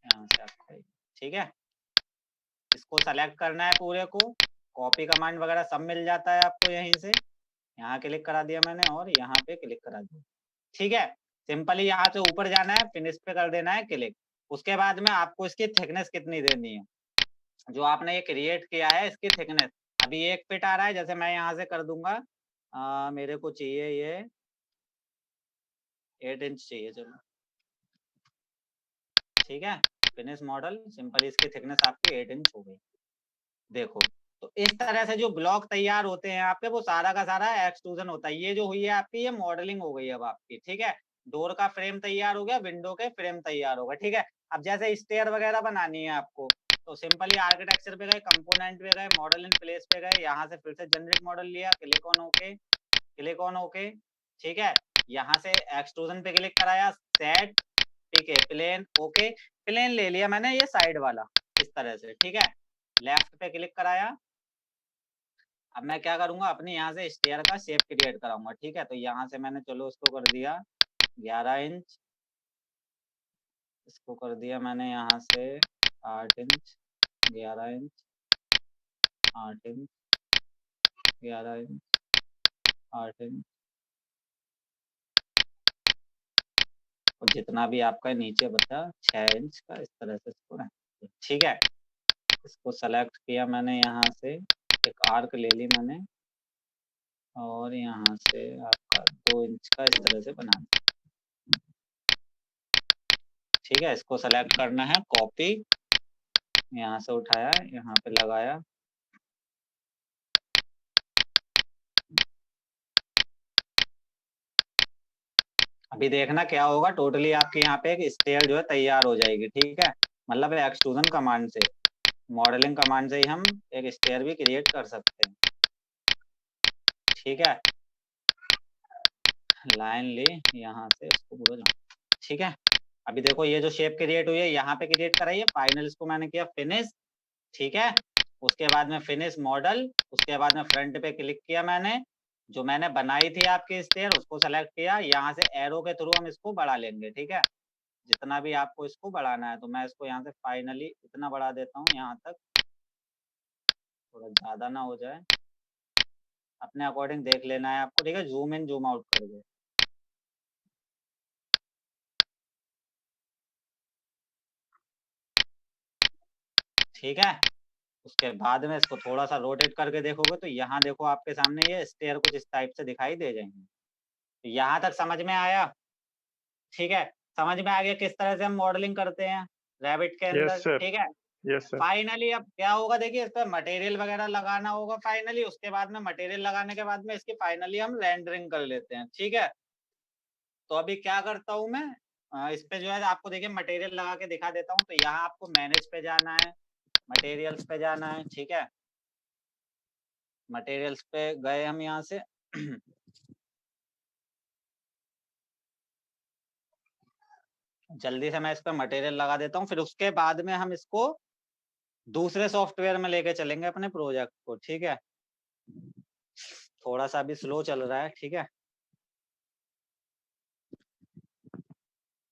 Speaker 3: यहाँ से आपका ये, ठीक है। इसको सेलेक्ट करना है पूरे को, कॉपी कमांड वगैरह सब मिल जाता है आपको यहीं से। यहाँ क्लिक करा दिया मैंने, और यहाँ पे क्लिक करा दिया, ठीक है। सिंपली यहाँ से ऊपर जाना है, फिनिश पे कर देना है क्लिक। उसके बाद में आपको इसकी थिकनेस कितनी देनी है, जो आपने ये क्रिएट किया है इसकी थिकनेस, अभी 1 फीट आ रहा है, जैसे मैं यहाँ से कर दूंगा, मेरे को चाहिए ये 8 इंच चाहिए, चलो, ठीक है। फिनिश मॉडल, सिंपली इसकी थिकनेस आपकी 8 इंच हो गई, देखो। तो इस तरह से जो ब्लॉक तैयार होते हैं आपके, वो सारा का सारा एक्सट्रूजन होता है। ये जो हुई है आपकी, ये मॉडलिंग हो गई अब आपकी, ठीक है। डोर का फ्रेम तैयार हो गया, विंडो के फ्रेम तैयार हो गए, ठीक है। अब जैसे स्टेयर वगैरह बनानी है आपको, तो सिंपली आर्किटेक्चर पे गए, कंपोनेंट पे गए, मॉडल इन प्लेस पे गए, यहाँ से फिर से जनरेट मॉडल लिया, click on okay, click on okay, ठीक है। यहाँ से एक्सट्रूजन पे क्लिक कराया, सेट, ठीक है, प्लेन, ओके, प्लेन ले लिया मैंने ये साइड वाला, इस तरह से, ठीक है। लेफ्ट पे क्लिक कराया। अब मैं क्या करूंगा, अपने यहाँ से स्टेयर का शेप क्रिएट कराऊंगा, ठीक है। तो यहाँ से मैंने, चलो उसको कर दिया 11 इंच, इसको कर दिया मैंने यहाँ से 8 inch, 11 inch, 8 inch, 11 inch, 8 inch, और जितना भी आपका नीचे बचा 6 इंच का, इस तरह से इसको ना, ठीक है। इसको सेलेक्ट किया मैंने, यहाँ से एक आर्क ले ली मैंने, और यहाँ से आपका 2 इंच का इस तरह से बना दिया, ठीक है। इसको सेलेक्ट करना है, कॉपी, यहाँ से उठाया, यहाँ पे लगाया, अभी देखना क्या होगा, टोटली आपके यहाँ पे एक स्टेयर जो है तैयार हो जाएगी, ठीक है। मतलब एक्सट्रूजन कमांड से, मॉडलिंग कमांड से ही हम एक स्टेयर भी क्रिएट कर सकते हैं, ठीक है। लाइन ली, यहाँ से उसको पूरा, ठीक है। अभी देखो ये जो शेप क्रिएट हुई है, यहाँ पे क्रिएट कराई है, फाइनल इसको मैंने किया फिनिश, ठीक है। उसके बाद में फिनिश मॉडल, उसके बाद में फ्रंट पे क्लिक किया मैंने, जो मैंने बनाई थी आपकी स्टेयर, उसको सेलेक्ट किया, यहाँ से एरो के थ्रू हम इसको बढ़ा लेंगे, ठीक है। जितना भी आपको इसको बढ़ाना है, तो मैं इसको यहाँ से फाइनली इतना बढ़ा देता हूँ, यहाँ तक, थोड़ा ज्यादा ना हो जाए, अपने अकॉर्डिंग देख लेना है आपको, ठीक है। जूम इन जूम आउट कर दे, ठीक है। उसके बाद में इसको थोड़ा सा रोटेट करके देखोगे तो यहाँ देखो आपके सामने ये स्टेयर कुछ इस टाइप से दिखाई दे जाएंगे। यहाँ तक समझ में आया? ठीक है, समझ में आ गया किस तरह से हम मॉडलिंग करते हैं रैबिट के अंदर।
Speaker 4: Yes, sir.
Speaker 3: ठीक है,
Speaker 4: Yes, sir.
Speaker 3: फाइनली अब क्या होगा, देखिए इस पर मटेरियल वगैरह लगाना होगा फाइनली। उसके बाद में मटेरियल लगाने के बाद में इसकी फाइनली हम रेंडरिंग कर लेते हैं। ठीक है, तो अभी क्या करता हूँ मैं, इस पे जो है आपको देखिए मटेरियल लगा के दिखा देता हूँ। तो यहाँ आपको मैनेज पे जाना है, मटेरियल्स पे जाना है। ठीक है, मटेरियल्स पे गए हम यहाँ से जल्दी से मैं इस पे मटेरियल लगा देता हूँ, फिर उसके बाद में हम इसको दूसरे सॉफ्टवेयर में लेके चलेंगे अपने प्रोजेक्ट को। ठीक है, थोड़ा सा अभी स्लो चल रहा है। ठीक है,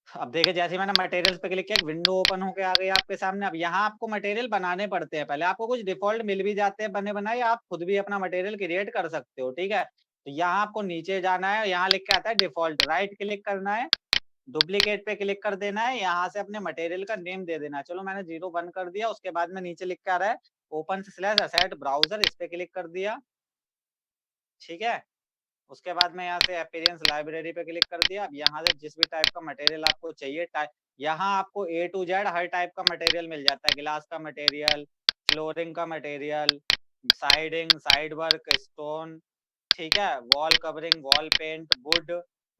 Speaker 3: अब देखिए जैसे मैंने मटेरियल्स पे क्लिक किया, एक विंडो ओपन होके आ गई आपके सामने। अब यहाँ आपको मटेरियल बनाने पड़ते हैं। पहले आपको कुछ डिफॉल्ट मिल भी जाते हैं बने बनाए, आप खुद भी अपना मटेरियल क्रिएट कर सकते हो। ठीक है, तो यहाँ आपको नीचे जाना है, यहाँ लिख के आता है डिफॉल्ट, राइट क्लिक करना है, डुप्लीकेट पे क्लिक कर देना है, यहाँ से अपने मटेरियल का नेम दे देना है। चलो मैंने 01 कर दिया। उसके बाद में नीचे लिख के आ रहा है ओपन स्लैश असेट ब्राउजर, इस पे क्लिक कर दिया। ठीक है, उसके बाद में यहाँ से अपीयरेंस लाइब्रेरी पे क्लिक कर दिया। अब यहाँ से जिस भी टाइप का मटेरियल आपको चाहिए, यहाँ आपको A to Z हर टाइप का मटेरियल मिल जाता है। ग्लास का मटेरियल, फ्लोरिंग का material, siding, side work, stone, ठीक है, wall covering, wall paint, wood,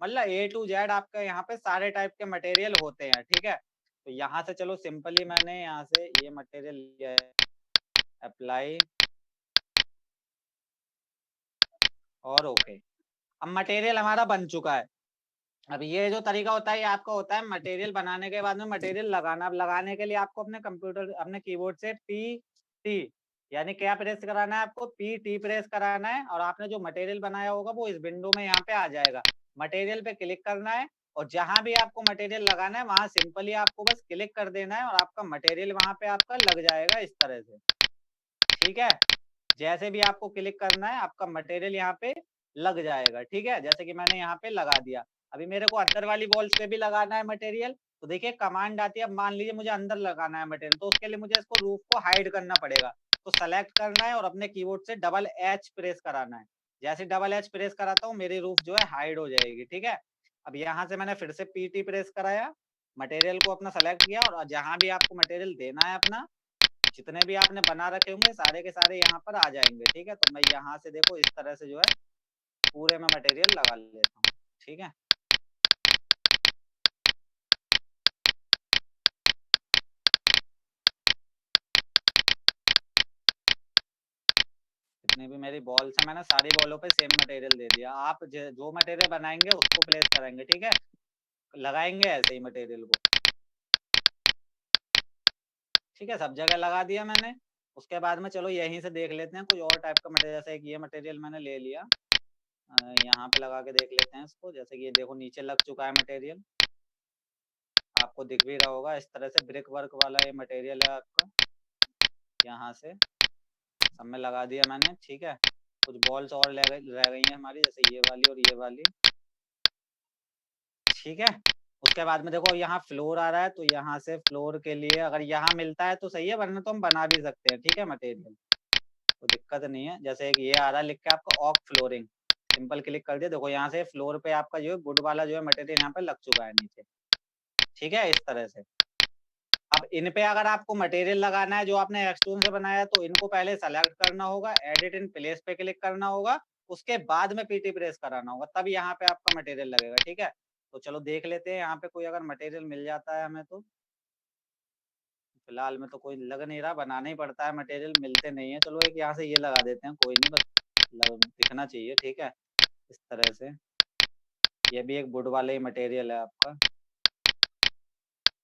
Speaker 3: मतलब A to Z आपका यहाँ पे सारे टाइप के मटेरियल होते हैं। ठीक है, तो यहाँ से चलो सिंपली मैंने यहाँ से ये मटेरियल लिया है, अप्लाई और ओके। अब मटेरियल हमारा बन चुका है। अब ये जो तरीका होता है ये आपका होता है मटेरियल बनाने के बाद में मटेरियल लगाना। अब लगाने के लिए आपको अपने कंप्यूटर, अपने कीबोर्ड से PT यानी क्या प्रेस कराना है, आपको PT प्रेस कराना है, और आपने जो मटेरियल बनाया होगा वो इस विंडो में यहाँ पे आ जाएगा। मटेरियल पे क्लिक करना है और जहां भी आपको मटेरियल लगाना है वहां सिंपली आपको बस क्लिक कर देना है और आपका मटेरियल वहां पे आपका लग जाएगा इस तरह से। ठीक है, जैसे भी आपको क्लिक करना है आपका मटेरियल यहाँ पे लग जाएगा। ठीक है, जैसे कि मैंने यहाँ पे लगा दिया। अभी मेरे को अंदर वाली वॉल्स पे भी लगाना है मटेरियल, तो देखिए कमांड आती है। अब मान लीजिए मुझे अंदर लगाना है मटेरियल, तो उसके लिए मुझे इसको रूफ को हाइड करना पड़ेगा। तो सेलेक्ट करना है और अपने कीबोर्ड से डबल H प्रेस कराना है। जैसे डबल H प्रेस कराता हूँ मेरी रूफ जो है हाइड हो जाएगी। ठीक है, अब यहाँ से मैंने फिर से PT प्रेस कराया, मटेरियल को अपना सेलेक्ट किया, और जहां भी आपको मटेरियल देना है अपना, जितने भी आपने बना रखे होंगे सारे के सारे यहाँ पर आ जाएंगे। ठीक है, तो मैं यहाँ से देखो इस तरह से जो है पूरे में मटेरियल लगा लेता हूँ। ठीक है, जितनी भी मेरी बॉल्स है मैंने सारी बॉलों पे सेम मटेरियल दे दिया। आप जो मटेरियल बनाएंगे उसको प्लेस करेंगे। ठीक है, लगाएंगे ऐसे ही मटेरियल को। ठीक है, सब जगह लगा दिया मैंने। उसके बाद में चलो यहीं से देख लेते हैं कोई और टाइप का मटेरियल। जैसे एक ये मटेरियल मैंने ले लिया, यहाँ पे लगा के देख लेते हैं इसको। जैसे कि ये देखो नीचे लग चुका है मटेरियल, आपको दिख भी रहा होगा इस तरह से ब्रिक वर्क वाला ये मटेरियल है आपका। यहाँ से सब में लगा दिया मैंने। ठीक है, कुछ बॉल्स और रह गई हैं हमारी, जैसे ये वाली और ये वाली। ठीक है, उसके बाद में देखो यहाँ फ्लोर आ रहा है, तो यहाँ से फ्लोर के लिए अगर यहाँ मिलता है तो सही है, वरना तो हम बना भी सकते हैं। ठीक है, मटेरियल तो दिक्कत नहीं है। जैसे एक ये आ रहा है लिख के आपका ऑक फ्लोरिंग, सिंपल क्लिक कर दिया। देखो यहाँ से फ्लोर पे आपका जो है वुड वाला जो है मटेरियल यहाँ पे लग चुका है नीचे। ठीक है, इस तरह से। अब इन पे अगर आपको मटेरियल लगाना है जो आपने एक्सटून से बनाया है, तो इनको पहले सेलेक्ट करना होगा, एडिट इन प्लेस पे क्लिक करना होगा, उसके बाद में PT प्रेस कराना होगा, तब यहाँ पे आपका मटेरियल लगेगा। ठीक है, तो चलो देख लेते हैं यहाँ पे कोई अगर मटेरियल मिल जाता है हमें। तो फिलहाल में तो कोई लग नहीं रहा, बनाना ही पड़ता है, मटेरियल मिलते नहीं है। चलो एक यहाँ से ये लगा देते हैं, कोई नहीं, बस दिखना चाहिए। ठीक है, इस तरह से। ये भी एक वुड वाले ही मटेरियल है आपका।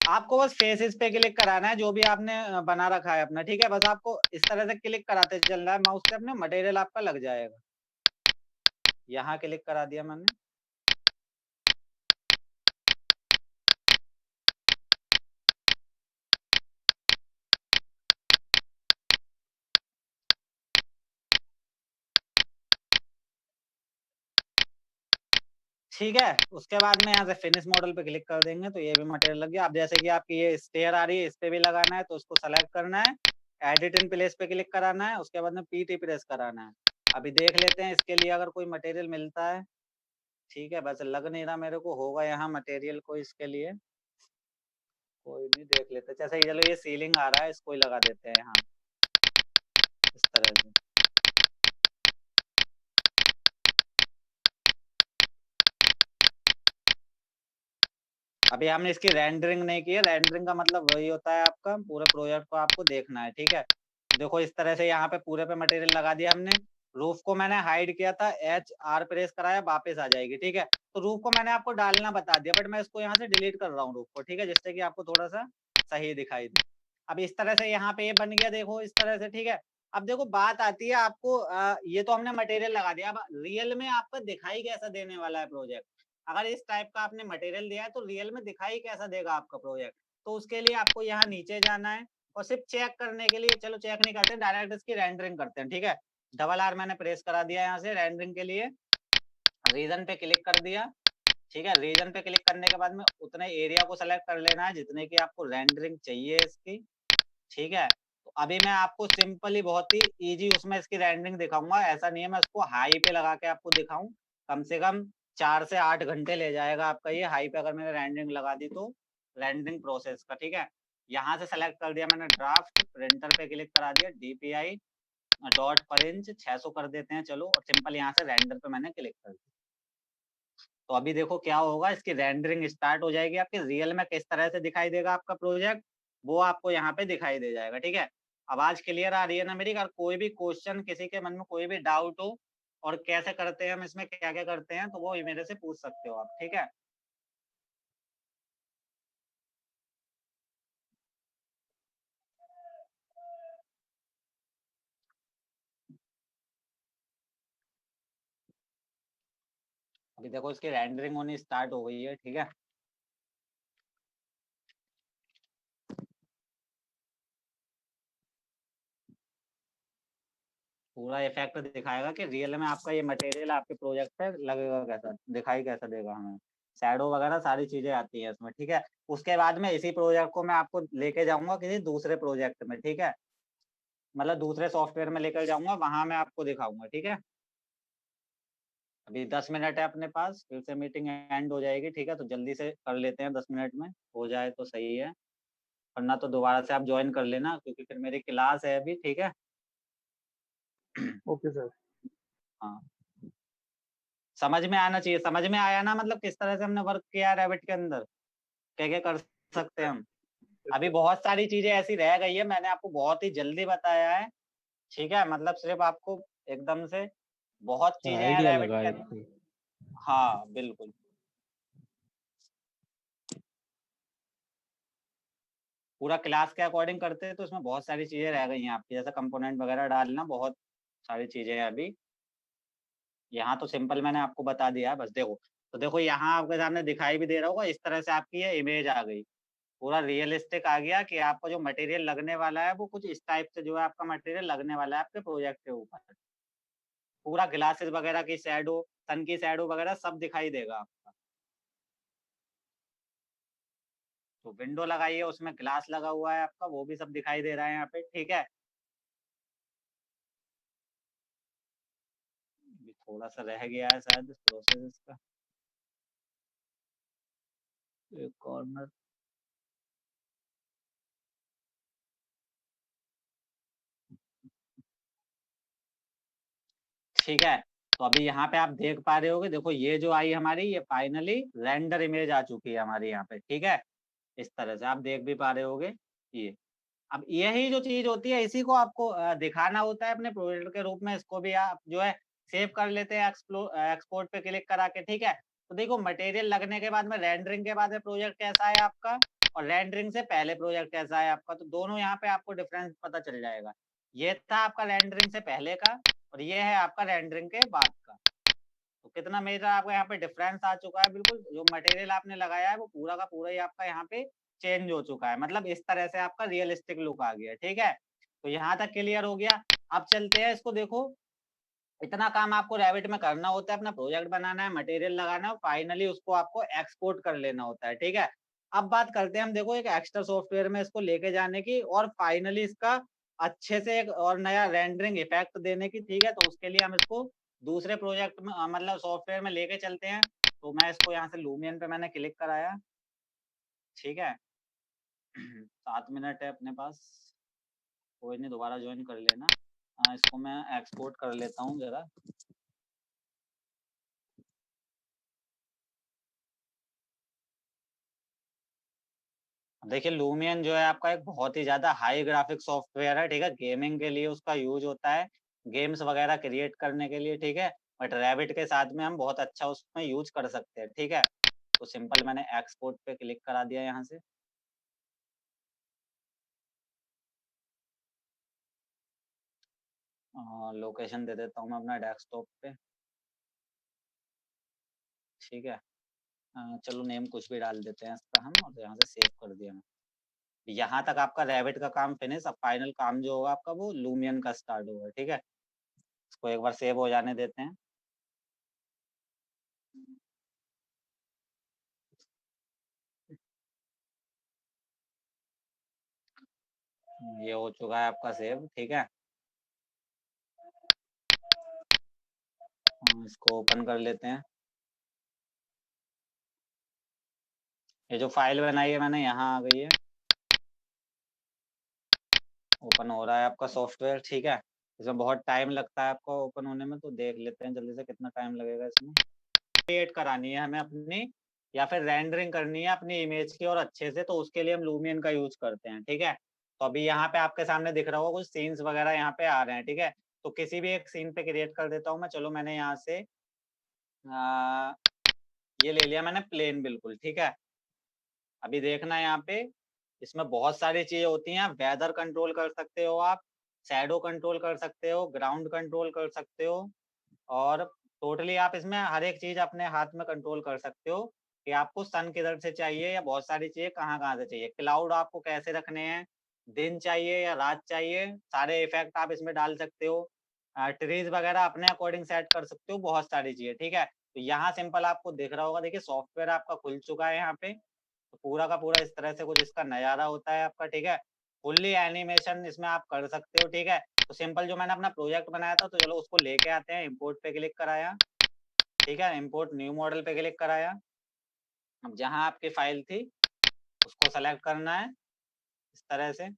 Speaker 3: आपको बस फेसेस पे क्लिक कराना है जो भी आपने बना रखा है अपना। ठीक है, बस आपको इस तरह से क्लिक कराते चलना है माउस से, अपने मटेरियल आपका लग जाएगा। यहाँ क्लिक करा दिया मैंने। ठीक है, उसके बाद में यहाँ से फिनिश मॉडल पे क्लिक कर देंगे तो ये भी मटेरियल लग गया। अब जैसे कि आपकी ये स्टेयर आ रही है, इस पे भी लगाना है, तो उसको सेलेक्ट करना है एडिट इन प्लेस पे क्लिक कराना है, उसके बाद में पीटी प्रेस कराना है। अभी देख लेते हैं इसके लिए अगर कोई मटेरियल मिलता है। ठीक है, बस लग नहीं रहा मेरे को होगा यहाँ मटेरियल कोई इसके लिए। कोई नहीं, देख लेते। जैसे चलो ये सीलिंग आ रहा है, इसको ही लगा देते हैं यहाँ इस तरह से। अभी हमने इसकी रेंडरिंग नहीं की है। रेंडरिंग का मतलब वही होता है आपका पूरे प्रोजेक्ट को आपको देखना है। ठीक है, देखो इस तरह से यहाँ पे पूरे पे मटेरियल लगा दिया हमने। रूफ को मैंने हाइड किया था, HR प्रेस कराया, वापस आ जाएगी। ठीक है, तो रूफ को मैंने आपको डालना बता दिया, बट मैं इसको यहाँ से डिलीट कर रहा हूँ रूफ को। ठीक है, जिससे कि आपको थोड़ा सा सही दिखाई दे। अब इस तरह से यहाँ पे ये बन गया, देखो इस तरह से। ठीक है, अब देखो बात आती है आपको, ये तो हमने मटेरियल लगा दिया। अब रियल में आपका दिखाई कैसा देने वाला है प्रोजेक्ट। अगर इस टाइप का आपने मटेरियल दिया है तो रियल में दिखाई कैसा देगा आपका प्रोजेक्ट। तो उसके लिए आपको यहाँ नीचे जाना है और सिर्फ चेक करने के लिए, चलो चेक नहीं करते, डायरेक्ट इसकी रेंडरिंग करते हैं। ठीक है, डबल R मैंने प्रेस करा दिया यहाँ से रेंडरिंग के लिए। रीजन पे क्लिक कर दिया। ठीक है, रीजन पे क्लिक करने के बाद में उतने एरिया को सेलेक्ट कर लेना है जितने की आपको रेंडरिंग चाहिए इसकी। ठीक है, तो अभी मैं आपको सिंपली बहुत ही इजी उसमें इसकी रेंडरिंग दिखाऊंगा। ऐसा नहीं है मैं उसको हाई पे लगा के आपको दिखाऊं। कम से कम 4 से 8 घंटे ले जाएगा आपका ये हाई पे, अगर मैंने रेंडरिंग लगा दी तो रेंडरिंग प्रोसेस का। ठीक है, यहाँ से सेलेक्ट कर दिया मैंने ड्राफ्ट, प्रिंटर पे क्लिक करा दिया, DPI डॉट पर इंच 600 कर देते हैं चलो, और सिंपल यहाँ से रेंडर पे मैंने क्लिक कर दिया। तो अभी देखो क्या होगा, इसकी रेंडरिंग स्टार्ट हो जाएगी। आपके रियल में किस तरह से दिखाई देगा आपका प्रोजेक्ट, वो आपको यहाँ पे दिखाई दे जाएगा। ठीक है, आवाज क्लियर आ रही है ना मेरी। अगर कोई भी क्वेश्चन, किसी के मन में कोई भी डाउट हो और कैसे करते हैं हम इसमें क्या क्या करते हैं, तो वो मेरे से पूछ सकते हो आप। ठीक है, अभी देखो इसकी रेंडरिंग होनी स्टार्ट हो गई है। ठीक है, पूरा इफेक्ट दिखाएगा कि रियल में आपका ये मटेरियल आपके प्रोजेक्ट पे लगेगा कैसा, दिखाई कैसा देगा हमें। शैडो वगैरह सारी चीजें आती है इसमें। ठीक है, उसके बाद में इसी प्रोजेक्ट को मैं आपको लेके जाऊंगा किसी दूसरे प्रोजेक्ट में। ठीक है, मतलब दूसरे सॉफ्टवेयर में लेकर जाऊंगा, वहां मैं आपको दिखाऊंगा। ठीक है, अभी 10 मिनट है अपने पास, फिर से मीटिंग एंड हो जाएगी। ठीक है, तो जल्दी से कर लेते हैं, 10 मिनट में हो जाए तो सही है, वरना तो दोबारा से आप ज्वाइन कर लेना, क्योंकि फिर मेरी क्लास है अभी। ठीक है,
Speaker 4: ओके सर।
Speaker 3: हाँ, समझ में आना चाहिए। समझ में आया ना, मतलब किस तरह से हमने वर्क किया है रैबिट के अंदर, क्या क्या कर सकते हैं हम। अभी बहुत सारी चीजें ऐसी रह गई है, मैंने आपको बहुत ही जल्दी बताया है। ठीक है, मतलब सिर्फ आपको एकदम से बहुत
Speaker 1: सर
Speaker 3: चीजें हैं
Speaker 1: आइडिया
Speaker 3: रैबिट
Speaker 1: लगा
Speaker 3: के
Speaker 1: है
Speaker 3: अंदर। हाँ बिल्कुल, पूरा क्लास के अकॉर्डिंग करते हैं तो इसमें बहुत सारी चीजें रह गई हैं आपकी, जैसे कंपोनेंट वगैरह डालना, बहुत सारी चीजें हैं अभी। यहाँ तो सिंपल मैंने आपको बता दिया है, बस देखो। तो देखो यहाँ आपके सामने दिखाई भी दे रहा होगा, इस तरह से आपकी ये इमेज आ गई, पूरा रियलिस्टिक आ गया कि आपका जो मटेरियल लगने वाला है वो कुछ इस टाइप से जो है आपका मटेरियल लगने वाला है आपके प्रोजेक्ट के ऊपर। पूरा ग्लासेस वगैरह की शैडो, सन की शैडो वगैरह सब दिखाई देगा आपका। तो विंडो लगाई है, उसमें ग्लास लगा हुआ है आपका, वो भी सब दिखाई दे रहा है यहाँ पे। ठीक है, अभी थोड़ा सा रह गया है शायद प्रोसेस का, एक कॉर्नर। ठीक है, तो अभी यहाँ पे आप देख पा रहे होगे, देखो ये जो आई हमारी, ये फाइनली रेंडर इमेज आ चुकी है हमारी यहाँ पे। ठीक है, इस तरह से आप देख भी पा रहे होगे ये। अब यही जो चीज होती है, इसी को आपको दिखाना होता है अपने प्रोजेक्ट के रूप में। इसको भी आप जो है सेव कर लेते हैं एक्सपोर्ट पे क्लिक करा के। ठीक है, तो देखो मटेरियल लगने के बाद में, रेंडरिंग के बाद में प्रोजेक्ट कैसा है आपका, और रेंडरिंग से पहले प्रोजेक्ट कैसा है आपका, तो दोनों यहाँ पे आपको डिफरेंस पता चल जाएगा। ये था आपका रेंडरिंग से पहले का, और ये है आपका रेंडरिंग के बाद का। तो कितना मेजर आपका यहाँ पे डिफरेंस आ चुका है। बिल्कुल जो मटेरियल आपने लगाया है वो पूरा का पूरा ही आपका यहाँ पे चेंज हो चुका है, मतलब इस तरह से आपका रियलिस्टिक लुक आ गया। ठीक है, तो यहाँ तक क्लियर हो गया। अब चलते हैं इसको, देखो इतना काम आपको रैबिट में करना होता है, अपना प्रोजेक्ट बनाना है, मटेरियल लगाना है, और फाइनली उसको आपको एक्सपोर्ट कर लेना होता है। ठीक है, अब बात करते हैं हम, देखो एक एक्स्ट्रा सॉफ्टवेयर में इसको लेके जाने की, और फाइनली इसका अच्छे से एक और नया रेंडरिंग इफेक्ट देने की, ठीक है, तो उसके लिए हम इसको दूसरे प्रोजेक्ट में मतलब सॉफ्टवेयर में लेके चलते हैं। तो मैं इसको यहाँ से लूमियन पे मैंने क्लिक कराया, ठीक है। 7 मिनट है अपने पास, कोई नहीं, दोबारा ज्वाइन कर लेना। इसको मैं एक्सपोर्ट कर लेता हूँ जरा। देखिए लूमियन जो है आपका एक बहुत ही ज्यादा हाई ग्राफिक सॉफ्टवेयर है, ठीक है। गेमिंग के लिए उसका यूज होता है, गेम्स वगैरह क्रिएट करने के लिए, ठीक है। बट रैबिट के साथ में हम बहुत अच्छा उसमें यूज कर सकते हैं, ठीक है। तो सिंपल मैंने एक्सपोर्ट पे क्लिक करा दिया यहाँ से। लोकेशन दे देता हूँ मैं अपना डेस्कटॉप पे, ठीक है। चलो नेम कुछ भी डाल देते हैं इसका हम, और यहाँ से सेव कर दिया मैं। यहाँ तक आपका रैबिट का काम फिनिश। अब फाइनल काम जो होगा आपका वो लूमियन का स्टार्ट होगा, ठीक है। इसको एक बार सेव हो जाने देते हैं। ये हो चुका है आपका सेव, ठीक है। हम इसको ओपन कर लेते हैं। ये जो फाइल बनाई है मैंने यहाँ आ गई है, ओपन हो रहा है आपका सॉफ्टवेयर, ठीक है। इसमें बहुत टाइम लगता है आपको ओपन होने में, तो देख लेते हैं जल्दी से कितना टाइम लगेगा इसमें। क्रिएट करानी है हमें अपनी, या फिर रेंडरिंग करनी है अपनी इमेज की और अच्छे से, तो उसके लिए हम लूमियन का यूज करते हैं, ठीक है। तो अभी यहाँ पे आपके सामने दिख रहा होगा कुछ सीन्स वगैरह यहाँ पे आ रहे हैं, ठीक है। तो किसी भी एक सीन पे क्रिएट कर देता हूँ मैं। चलो मैंने यहाँ से ये ले लिया मैंने प्लेन, बिल्कुल ठीक है। अभी देखना है यहाँ पे, इसमें बहुत सारी चीजें होती हैं। वेदर कंट्रोल कर सकते हो आप, शैडो कंट्रोल कर सकते हो, ग्राउंड कंट्रोल कर सकते हो, और टोटली आप इसमें हर एक चीज अपने हाथ में कंट्रोल कर सकते हो कि आपको सन किधर से चाहिए, या बहुत सारी चीजें कहाँ कहाँ से चाहिए। क्लाउड आपको कैसे रखने हैं, दिन चाहिए या रात चाहिए, सारे इफेक्ट आप इसमें डाल सकते हो। ट्रीज वगैरह अपने अकॉर्डिंग सेट कर सकते हो, बहुत सारी चीजें, ठीक है। तो यहाँ सिंपल आपको दिख रहा होगा, देखिए सॉफ्टवेयर आपका खुल चुका है यहाँ पे। तो पूरा का पूरा इस तरह से कुछ इसका नजारा होता है आपका, ठीक है। फुल्ली एनिमेशन इसमें आप कर सकते हो, ठीक है। तो सिंपल जो मैंने अपना प्रोजेक्ट बनाया था, तो चलो उसको लेके आते हैं। इंपोर्ट पे क्लिक कराया, ठीक है। इंपोर्ट न्यू मॉडल पे क्लिक कराया। अब जहां आपकी फाइल थी उसको सेलेक्ट करना है इस तरह से,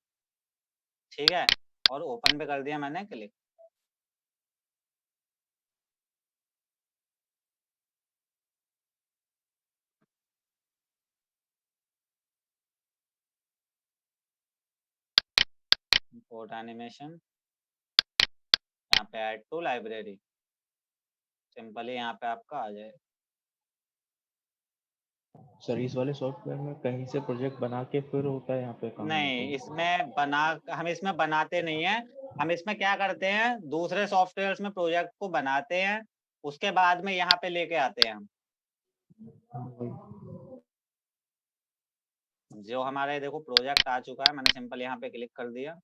Speaker 3: ठीक है। और ओपन पे कर दिया मैंने क्लिक। इंपोर्ट एनिमेशन, यहाँ पे ऐड टू लाइब्रेरी, सिंपली यहाँ पे आपका आ जाए।
Speaker 1: सर इस वाले सॉफ्टवेयर में कहीं से प्रोजेक्ट बना के फिर होता है यहाँ पे काम या
Speaker 3: नहीं,
Speaker 1: तो?
Speaker 3: हम इसमें बनाते नहीं है। हम इसमें क्या करते हैं, दूसरे सॉफ्टवेयर में प्रोजेक्ट को बनाते हैं, उसके बाद में यहाँ पे लेके आते हैं हम।
Speaker 1: हाँ, वही।
Speaker 3: जो हमारे देखो प्रोजेक्ट आ चुका है, मैंने सिंपल यहाँ पे क्लिक कर दिया।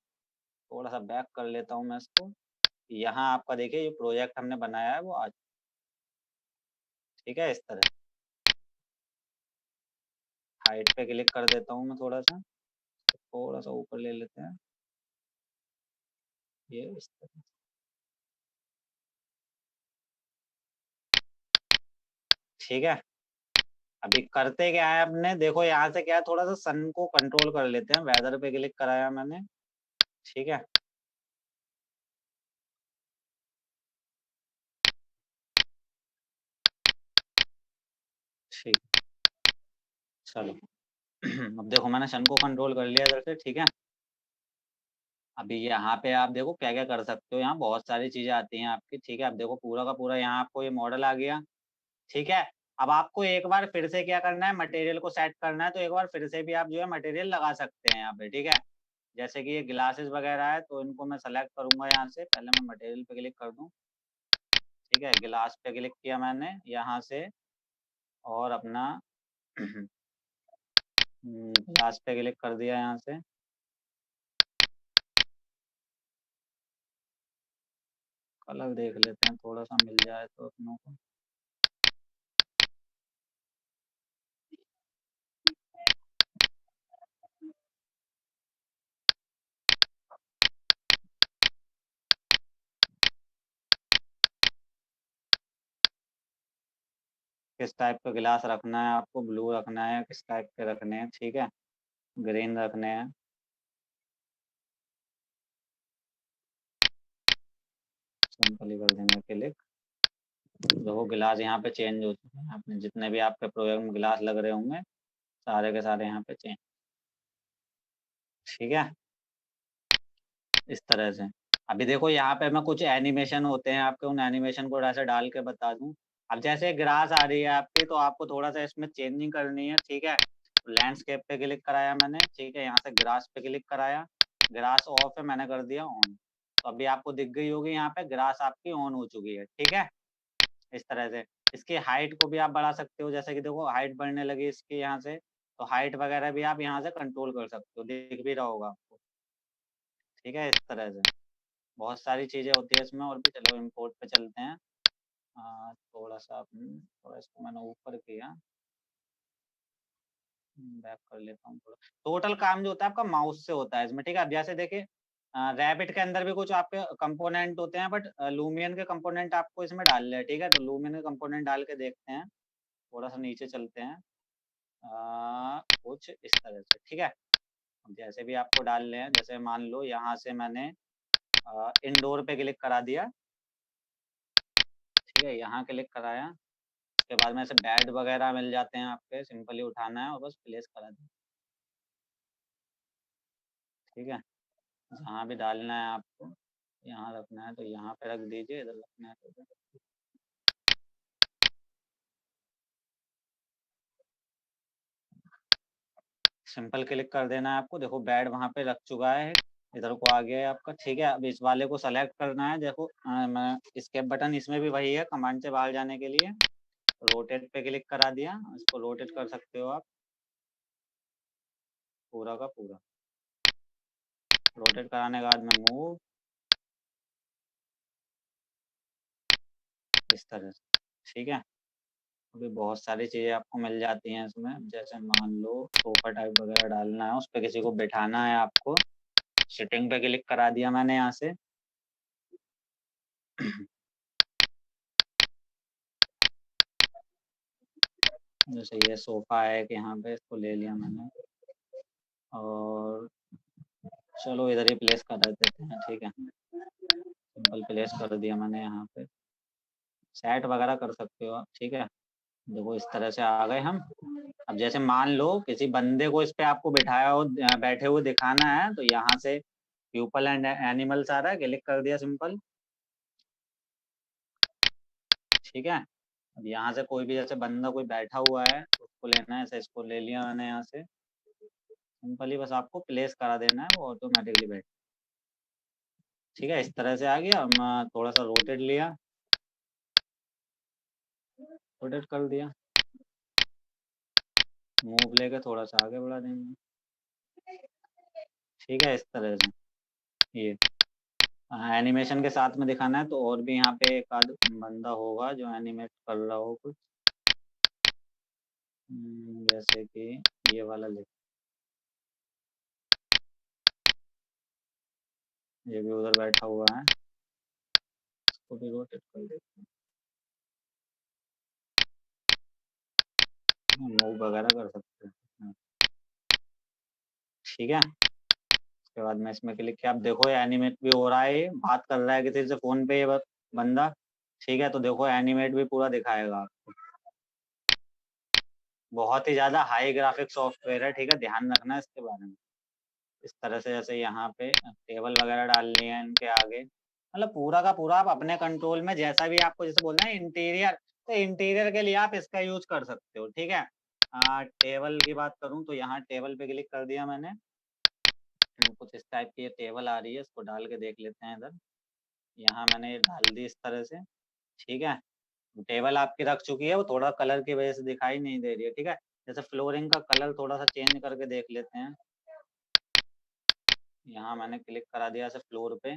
Speaker 3: थोड़ा सा बैक कर लेता हूँ मैं इसको। यहाँ आपका देखिए ये प्रोजेक्ट हमने बनाया है वो आज, ठीक है, इस तरह। हाइट पे क्लिक कर देता हूँ मैं, थोड़ा सा ऊपर ले लेते हैं, ये इस तरह, ठीक है। अभी करते क्या है अपने, देखो यहाँ से क्या है, थोड़ा सा सन को कंट्रोल कर लेते हैं। वेदर पे क्लिक कराया मैंने, ठीक है। ठीक, चलो। अब देखो मैंने सन को कंट्रोल कर लिया इधर से, ठीक है। अभी यहाँ पे आप देखो क्या क्या कर सकते हो, यहाँ बहुत सारी चीजें आती हैं आपकी, ठीक है। अब देखो पूरा का पूरा यहाँ आपको ये मॉडल आ गया, ठीक है। अब आपको एक बार फिर से क्या करना है, मटेरियल को सेट करना है। तो एक बार फिर से भी आप जो है मटेरियल लगा सकते हैं यहाँ पे, ठीक है। जैसे कि ये ग्लासेस वगैरह है, तो इनको मैं सेलेक्ट करूंगा यहाँ से। पहले मैं मटेरियल पे क्लिक कर दूं, ठीक है। गिलास पे क्लिक किया मैंने यहाँ से, और अपना ग्लास पे क्लिक कर दिया यहाँ से। कलर देख लेते हैं, थोड़ा सा मिल जाए तो अपनों को। किस टाइप का गिलास रखना है आपको, ब्लू रखना है, किस टाइप के रखने हैं, ठीक है, ग्रीन रखने हैं। सिंपली कर देंगे क्लिक। देखो गिलास यहाँ पे चेंज हो चुके हैं, आपने जितने भी आपके प्रोजेक्ट में गिलास लग रहे होंगे सारे के सारे यहाँ पे चेंज, ठीक है, इस तरह से। अभी देखो यहाँ पे मैं कुछ एनिमेशन होते हैं आपके, उन एनिमेशन को ऐसे डाल के बता दूं। अब जैसे ग्रास आ रही है आपकी, तो आपको थोड़ा सा इसमें चेंजिंग करनी है, ठीक है। लैंडस्केप पे क्लिक कराया मैंने, ठीक है, यहाँ से ग्रास पे क्लिक कराया, ग्रास ऑफ है, मैंने कर दिया ऑन। तो अभी आपको दिख गई होगी यहाँ पे ग्रास आपकी ऑन हो चुकी है, ठीक है, इस तरह से। इसकी हाइट को भी आप बढ़ा सकते हो, जैसे कि देखो हाइट बढ़ने लगी इसकी यहाँ से, तो हाइट वगैरह भी आप यहाँ से कंट्रोल कर सकते हो, दिख भी रहा होगा आपको, ठीक है, इस तरह से। बहुत सारी चीजें होती है इसमें और भी। चलो इम्पोर्ट पे चलते हैं। थोड़ा सा थोड़ा इसको मैंने ऊपर किया, बैक कर लेता हूँ थोड़ा। टोटल काम जो होता है आपका माउस से होता है इसमें, ठीक है। अब जैसे देखिए रैबिट के अंदर भी कुछ आपके कंपोनेंट होते हैं, बट लूमियन के कंपोनेंट आपको इसमें डालने हैं, ठीक है। तो लूमियन के कंपोनेंट डाल के देखते हैं, थोड़ा सा नीचे चलते हैं। कुछ इस तरह से, ठीक है। अब जैसे भी आपको डालने हैं, जैसे मान लो यहाँ से मैंने इंडोर पे क्लिक करा दिया, ठीक है, यहाँ क्लिक कराया। उसके बाद में ऐसे बैड वगैरह मिल जाते हैं आपके, सिंपली उठाना है और बस प्लेस करा दें, ठीक है। जहाँ भी डालना है आपको, यहाँ रखना है तो यहाँ पे रख दीजिए, इधर रखना है तो इधर। सिंपल क्लिक कर देना है आपको। देखो बैड वहाँ पे रख चुका है, इधर को आ गया है आपका, ठीक है। अब इस वाले को सेलेक्ट करना है। देखो मैं स्केप बटन इसमें भी वही है, कमांड से बाहर जाने के लिए रोटेट पे क्लिक करा दिया। इसको रोटेट कर सकते हो आप पूरा का पूरा। रोटेट कराने के बाद में मूव, इस तरह से, ठीक है। अभी बहुत सारी चीज़ें आपको मिल जाती हैं इसमें, जैसे मान लो सोफा टाइप वगैरह डालना है, उस पर किसी को बिठाना है आपको, सिटिंग पे क्लिक करा दिया मैंने यहाँ से। जैसे ये सोफा है कि यहाँ पे इसको ले लिया मैंने, और चलो इधर ही प्लेस कर देते हैं, ठीक है। सिंपल प्लेस कर दिया मैंने यहाँ पे, सेट वगैरह कर सकते हो आप, ठीक है। देखो इस तरह से आ गए हम। अब जैसे मान लो किसी बंदे को इस पे आपको बिठाया हो, बैठे हुए दिखाना है, तो यहाँ से पीपल एंड एनिमल्स आ रहा है, क्लिक कर दिया सिंपल, ठीक है। अब यहाँ से कोई भी जैसे बंदा कोई बैठा हुआ है तो उसको लेना है, ऐसे इसको ले लिया मैंने यहाँ से, सिंपली बस आपको प्लेस करा देना है, वो ऑटोमेटिकली बैठ, ठीक है, इस तरह से आ गया। मैं थोड़ा सा रोटेट लिया, रोटेट कर दिया, मूव लेके थोड़ा सा आगे बढ़ा देंगे, ठीक है, इस तरह से। ये एनिमेशन के साथ में दिखाना है तो और भी यहाँ पे एक आध बंदा होगा जो एनिमेट कर रहा हो कुछ, जैसे कि ये वाला ले, ये भी उधर बैठा हुआ है, इसको भी रोटेट कर देते हैं, मूव वगैरह कर सकते हैं, ठीक है। उसके बाद में इसमें क्लिक किया, आप देखो ये एनिमेट भी हो रहा है, ये बात कर रहा है किसी से फोन पे ये बंदा, ठीक है। तो देखो एनिमेट भी पूरा दिखाएगा आपको। बहुत ही ज्यादा हाई ग्राफिक सॉफ्टवेयर है, ठीक है, ध्यान रखना इसके बारे में। इस तरह से जैसे यहाँ पे टेबल वगैरह डालनी है इनके आगे, मतलब पूरा का पूरा आप अपने कंट्रोल में, जैसा भी आपको जैसे बोलना है इंटीरियर, तो इंटीरियर के लिए आप इसका यूज कर सकते हो, ठीक है। टेबल की बात करूँ तो यहाँ टेबल पे क्लिक कर दिया मैंने, कुछ इस टाइप की टेबल आ रही है, इसको डाल के देख लेते हैं इधर। यहाँ मैंने ये डाल दी इस तरह से, ठीक है। टेबल आपकी रख चुकी है, वो थोड़ा कलर की वजह से दिखाई नहीं दे रही है, ठीक है। जैसे फ्लोरिंग का कलर थोड़ा सा चेंज करके देख लेते हैं। यहाँ मैंने क्लिक करा दिया ऐसे फ्लोर पे,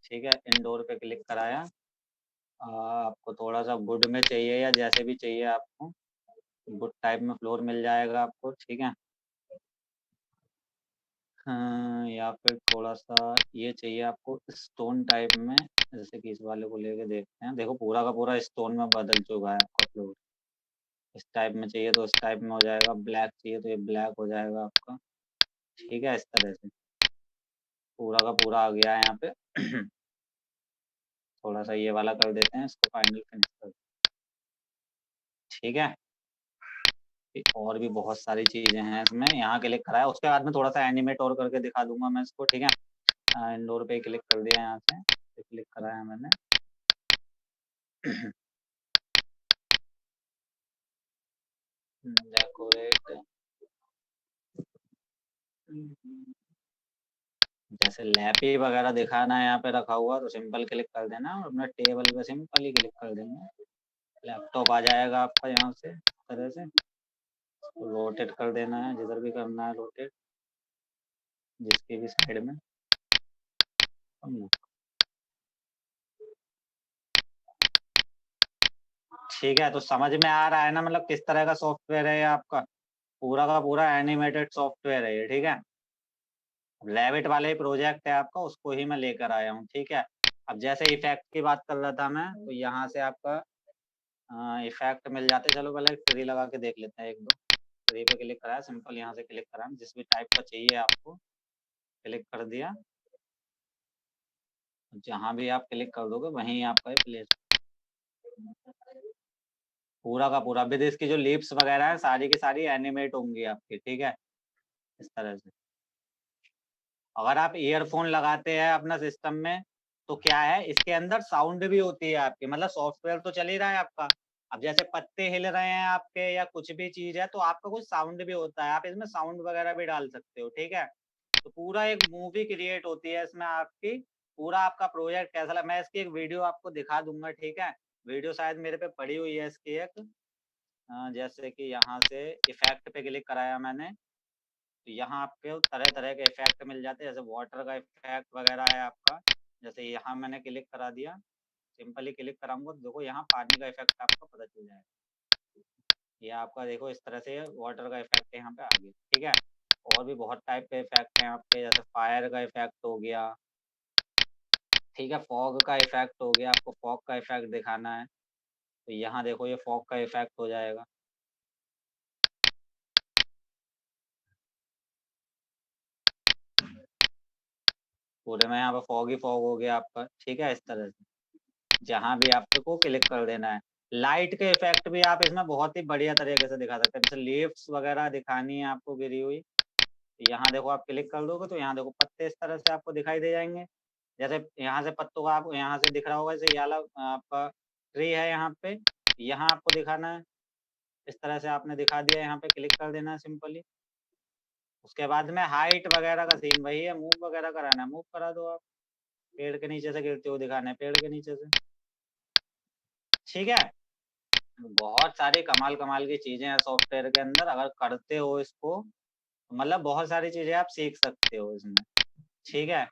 Speaker 3: ठीक है, इंडोर पे क्लिक कराया। आपको थोड़ा सा वुड में चाहिए या जैसे भी चाहिए आपको, वुड टाइप में फ्लोर मिल जाएगा आपको, ठीक है। या फिर थोड़ा सा ये चाहिए आपको स्टोन टाइप में, जैसे कि इस वाले को लेके देखते हैं। देखो पूरा का पूरा स्टोन में बदल चुका है आपका फ्लोर, इस टाइप में चाहिए तो इस टाइप में हो जाएगा, ब्लैक चाहिए तो ये ब्लैक हो जाएगा आपका। ठीक है, इस तरह से पूरा का पूरा आ गया है यहाँ पे। थोड़ा सा ये वाला कर देते हैं, इसको फाइनल फिनिश कर। ठीक है, और भी बहुत सारी चीजें हैं इसमें। यहाँ क्लिक कराया, उसके बाद में थोड़ा सा एनिमेट और करके दिखा दूंगा मैं इसको। ठीक है, इंडोर पे क्लिक कर दिया, यहाँ से क्लिक कराया मैंने। डेकोरेट, जैसे लैपी वगैरह दिखाना है यहाँ पे रखा हुआ तो सिंपल क्लिक कर देना और अपना टेबल पे सिंपल ही क्लिक कर देंगे। लैपटॉप आ जाएगा आपका यहाँ से इस तरह से। रोटेट कर देना है, जिधर भी करना है रोटेट, जिसकी भी साइड में। ठीक है, तो समझ में आ रहा है ना, मतलब किस तरह का सॉफ्टवेयर है ये आपका। पूरा का पूरा एनिमेटेड सॉफ्टवेयर है ये। ठीक है, रैबिट वाले प्रोजेक्ट है आपका, उसको ही मैं लेकर आया हूँ। ठीक है, अब जैसे इफेक्ट की बात कर रहा था मैं, तो यहाँ से आपका इफेक्ट मिल जाते। चलो पहले फ्री लगा के देख लेते हैं एक दो। फ्री पे क्लिक कराया, सिंपल यहाँ से क्लिक कराया, जिस भी टाइप का चाहिए आपको क्लिक कर दिया। जहाँ भी आप क्लिक कर दोगे वहीं आपका प्लेस पूरा का पूरा विद इसकी जो लिप्स वगैरह है सारी की सारी एनिमेट होंगी आपकी। ठीक है, इस तरह से। अगर आप ईयरफोन लगाते हैं अपना सिस्टम में तो क्या है, इसके अंदर साउंड भी होती है आपकी, मतलब सॉफ्टवेयर तो चल ही रहा है आपका। अब जैसे पत्ते हिल रहे हैं आपके या कुछ भी चीज है तो आपका कुछ साउंड भी होता है, आप इसमें साउंड वगैरह भी डाल सकते हो। ठीक है, तो पूरा एक मूवी क्रिएट होती है इसमें आपकी। पूरा आपका प्रोजेक्ट कैसा लगा, मैं इसकी एक वीडियो आपको दिखा दूंगा। ठीक है, वीडियो शायद मेरे पे पड़ी हुई है इसकी एक। जैसे कि यहाँ से इफेक्ट पे क्लिक कराया मैंने, तो यहाँ आपके तरह तरह के इफेक्ट मिल जाते हैं। जैसे वाटर का इफेक्ट वगैरह है आपका, जैसे यहाँ मैंने क्लिक करा दिया, सिंपली क्लिक कराऊंगा तो देखो यहाँ पानी का इफेक्ट आपको पता चल जाएगा। ये आपका देखो इस तरह से वाटर का इफेक्ट यहाँ पे आ गया। ठीक है, और भी बहुत टाइप के इफेक्ट हैं यहाँ पे, जैसे फायर का इफेक्ट हो गया। ठीक है, फॉग का इफेक्ट हो गया, आपको फॉग का इफेक्ट दिखाना है तो यहाँ देखो ये फॉग का इफेक्ट हो जाएगा। पूरे में यहाँ पे फॉग ही फॉग हो गया आपका। ठीक है, इस तरह से जहाँ भी आपको क्लिक कर देना है। लाइट के इफेक्ट भी आप इसमें बहुत ही बढ़िया तरीके से दिखा सकते हैं। जैसे लीव्स वगैरह दिखानी है आपको गिरी हुई, यहाँ देखो आप क्लिक कर दोगे तो यहाँ देखो पत्ते इस तरह से आपको दिखाई दे जाएंगे। जैसे यहाँ से पत्तों का आपको यहाँ से दिख रहा होगा, जैसे ये वाला आपका ट्री है यहाँ पे, यहाँ आपको दिखाना है। इस तरह से आपने दिखा दिया, यहाँ पे क्लिक कर देना है सिंपली। उसके बाद में हाइट वगैरह का सीन वही है, मूव वगैरह कराना है मूव करा दो आप। पेड़ के नीचे से गिरते हुए दिखाना है पेड़ के नीचे से। ठीक है, बहुत सारी कमाल कमाल की चीजें हैं सॉफ्टवेयर के अंदर। अगर करते हो इसको तो मतलब बहुत सारी चीजें आप सीख सकते हो इसमें। ठीक है,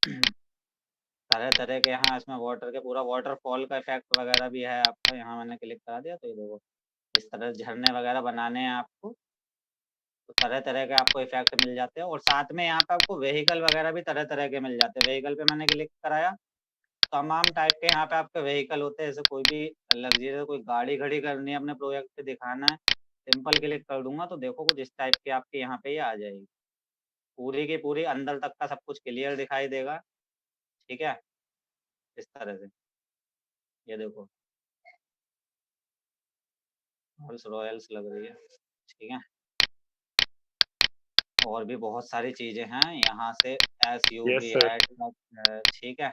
Speaker 3: तरह तरह के यहाँ इसमें वाटर के पूरा वाटरफॉल का इफेक्ट वगैरह भी है आपका। यहाँ मैंने क्लिक करा दिया तो ये देखो इस तरह झरने वगैरह बनाने हैं आपको, तो तरह तरह के आपको इफेक्ट मिल जाते हैं। और साथ में यहाँ पे आपको व्हीकल वगैरह भी तरह तरह के मिल जाते हैं। व्हीकल पे मैंने क्लिक कराया, तमाम टाइप के यहाँ पे आपके व्हीकल होते हैं। जैसे कोई भी लग्जरी कोई गाड़ी खड़ी करनी है अपने प्रोजेक्ट पे दिखाना है, सिंपल क्लिक कर दूंगा तो देखो कुछ इस टाइप की आपके यहाँ पे ये आ जाएगी। पूरी की पूरी अंदर तक का सब कुछ क्लियर दिखाई देगा। ठीक है, इस तरह से ये देखो रोल्स रॉयल्स लग रही है। ठीक है, और भी बहुत सारी चीजें हैं यहाँ से।
Speaker 4: Yes
Speaker 3: SUV
Speaker 4: sir.
Speaker 3: है, ट्रक है। ठीक है,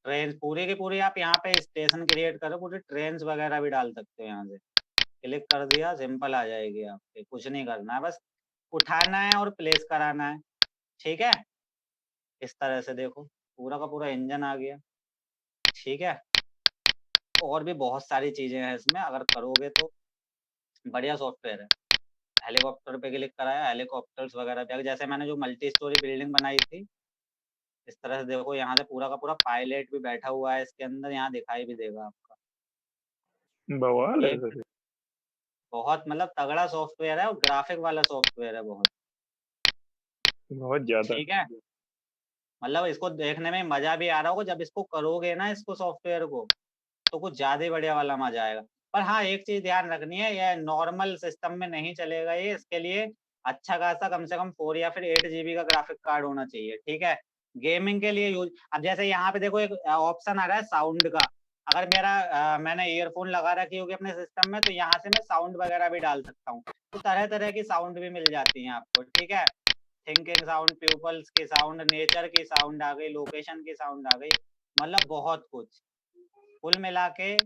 Speaker 3: ट्रेन पूरी की पूरी आप यहाँ पे स्टेशन क्रिएट करो, पूरी ट्रेन वगैरह भी डाल सकते हो। यहाँ से क्लिक कर दिया, सिंपल आ जाएगी आपके, कुछ नहीं करना है, बस उठाना है और प्लेस कराना है। ठीक है, इस तरह से देखो पूरा का पूरा इंजन आ गया। ठीक है, और भी बहुत सारी चीजें हैं इसमें, अगर करोगे तो बढ़िया सॉफ्टवेयर है। हेलीकॉप्टर पे क्लिक कराया, हेलीकॉप्टर्स वगैरह पे जैसे मैंने जो मल्टी स्टोरी बिल्डिंग बनाई थी, इस तरह से देखो यहाँ से पूरा का पूरा पायलट भी बैठा हुआ है इसके अंदर, यहाँ दिखाई भी देगा आपका।
Speaker 4: बवाल है
Speaker 3: एक
Speaker 4: सर।
Speaker 3: बहुत मतलब तगड़ा सॉफ्टवेयर है और ग्राफिक वाला सॉफ्टवेयर है बहुत।
Speaker 4: बहुत ज्यादा।
Speaker 3: ठीक है, मतलब इसको देखने में मजा भी आ रहा होगा, जब इसको करोगे ना इसको सॉफ्टवेयर को तो कुछ ज्यादा ही बढ़िया वाला मजा आएगा। पर हाँ एक चीज ध्यान रखनी है, ये नॉर्मल सिस्टम में नहीं चलेगा ये, इसके लिए अच्छा खासा कम से कम 4 या फिर 8 GB का ग्राफिक कार्ड होना चाहिए, ठीक है। गेमिंग के लिए यूज, अब जैसे यहाँ पे देखो एक ऑप्शन आ रहा है साउंड का, अगर मैंने ईयरफोन लगा रखी होगी अपने सिस्टम में, तो यहाँ से मैं साउंड वगैरह भी डाल सकता हूँ, तो तरह तरह की साउंड भी मिल जाती है आपको, ठीक है। थिंकिंग साउंड, प्यूपल्स की साउंड, नेचर की साउंड आ गई, लोकेशन की साउंड आ गई, मतलब बहुत कुछ कुल मिला के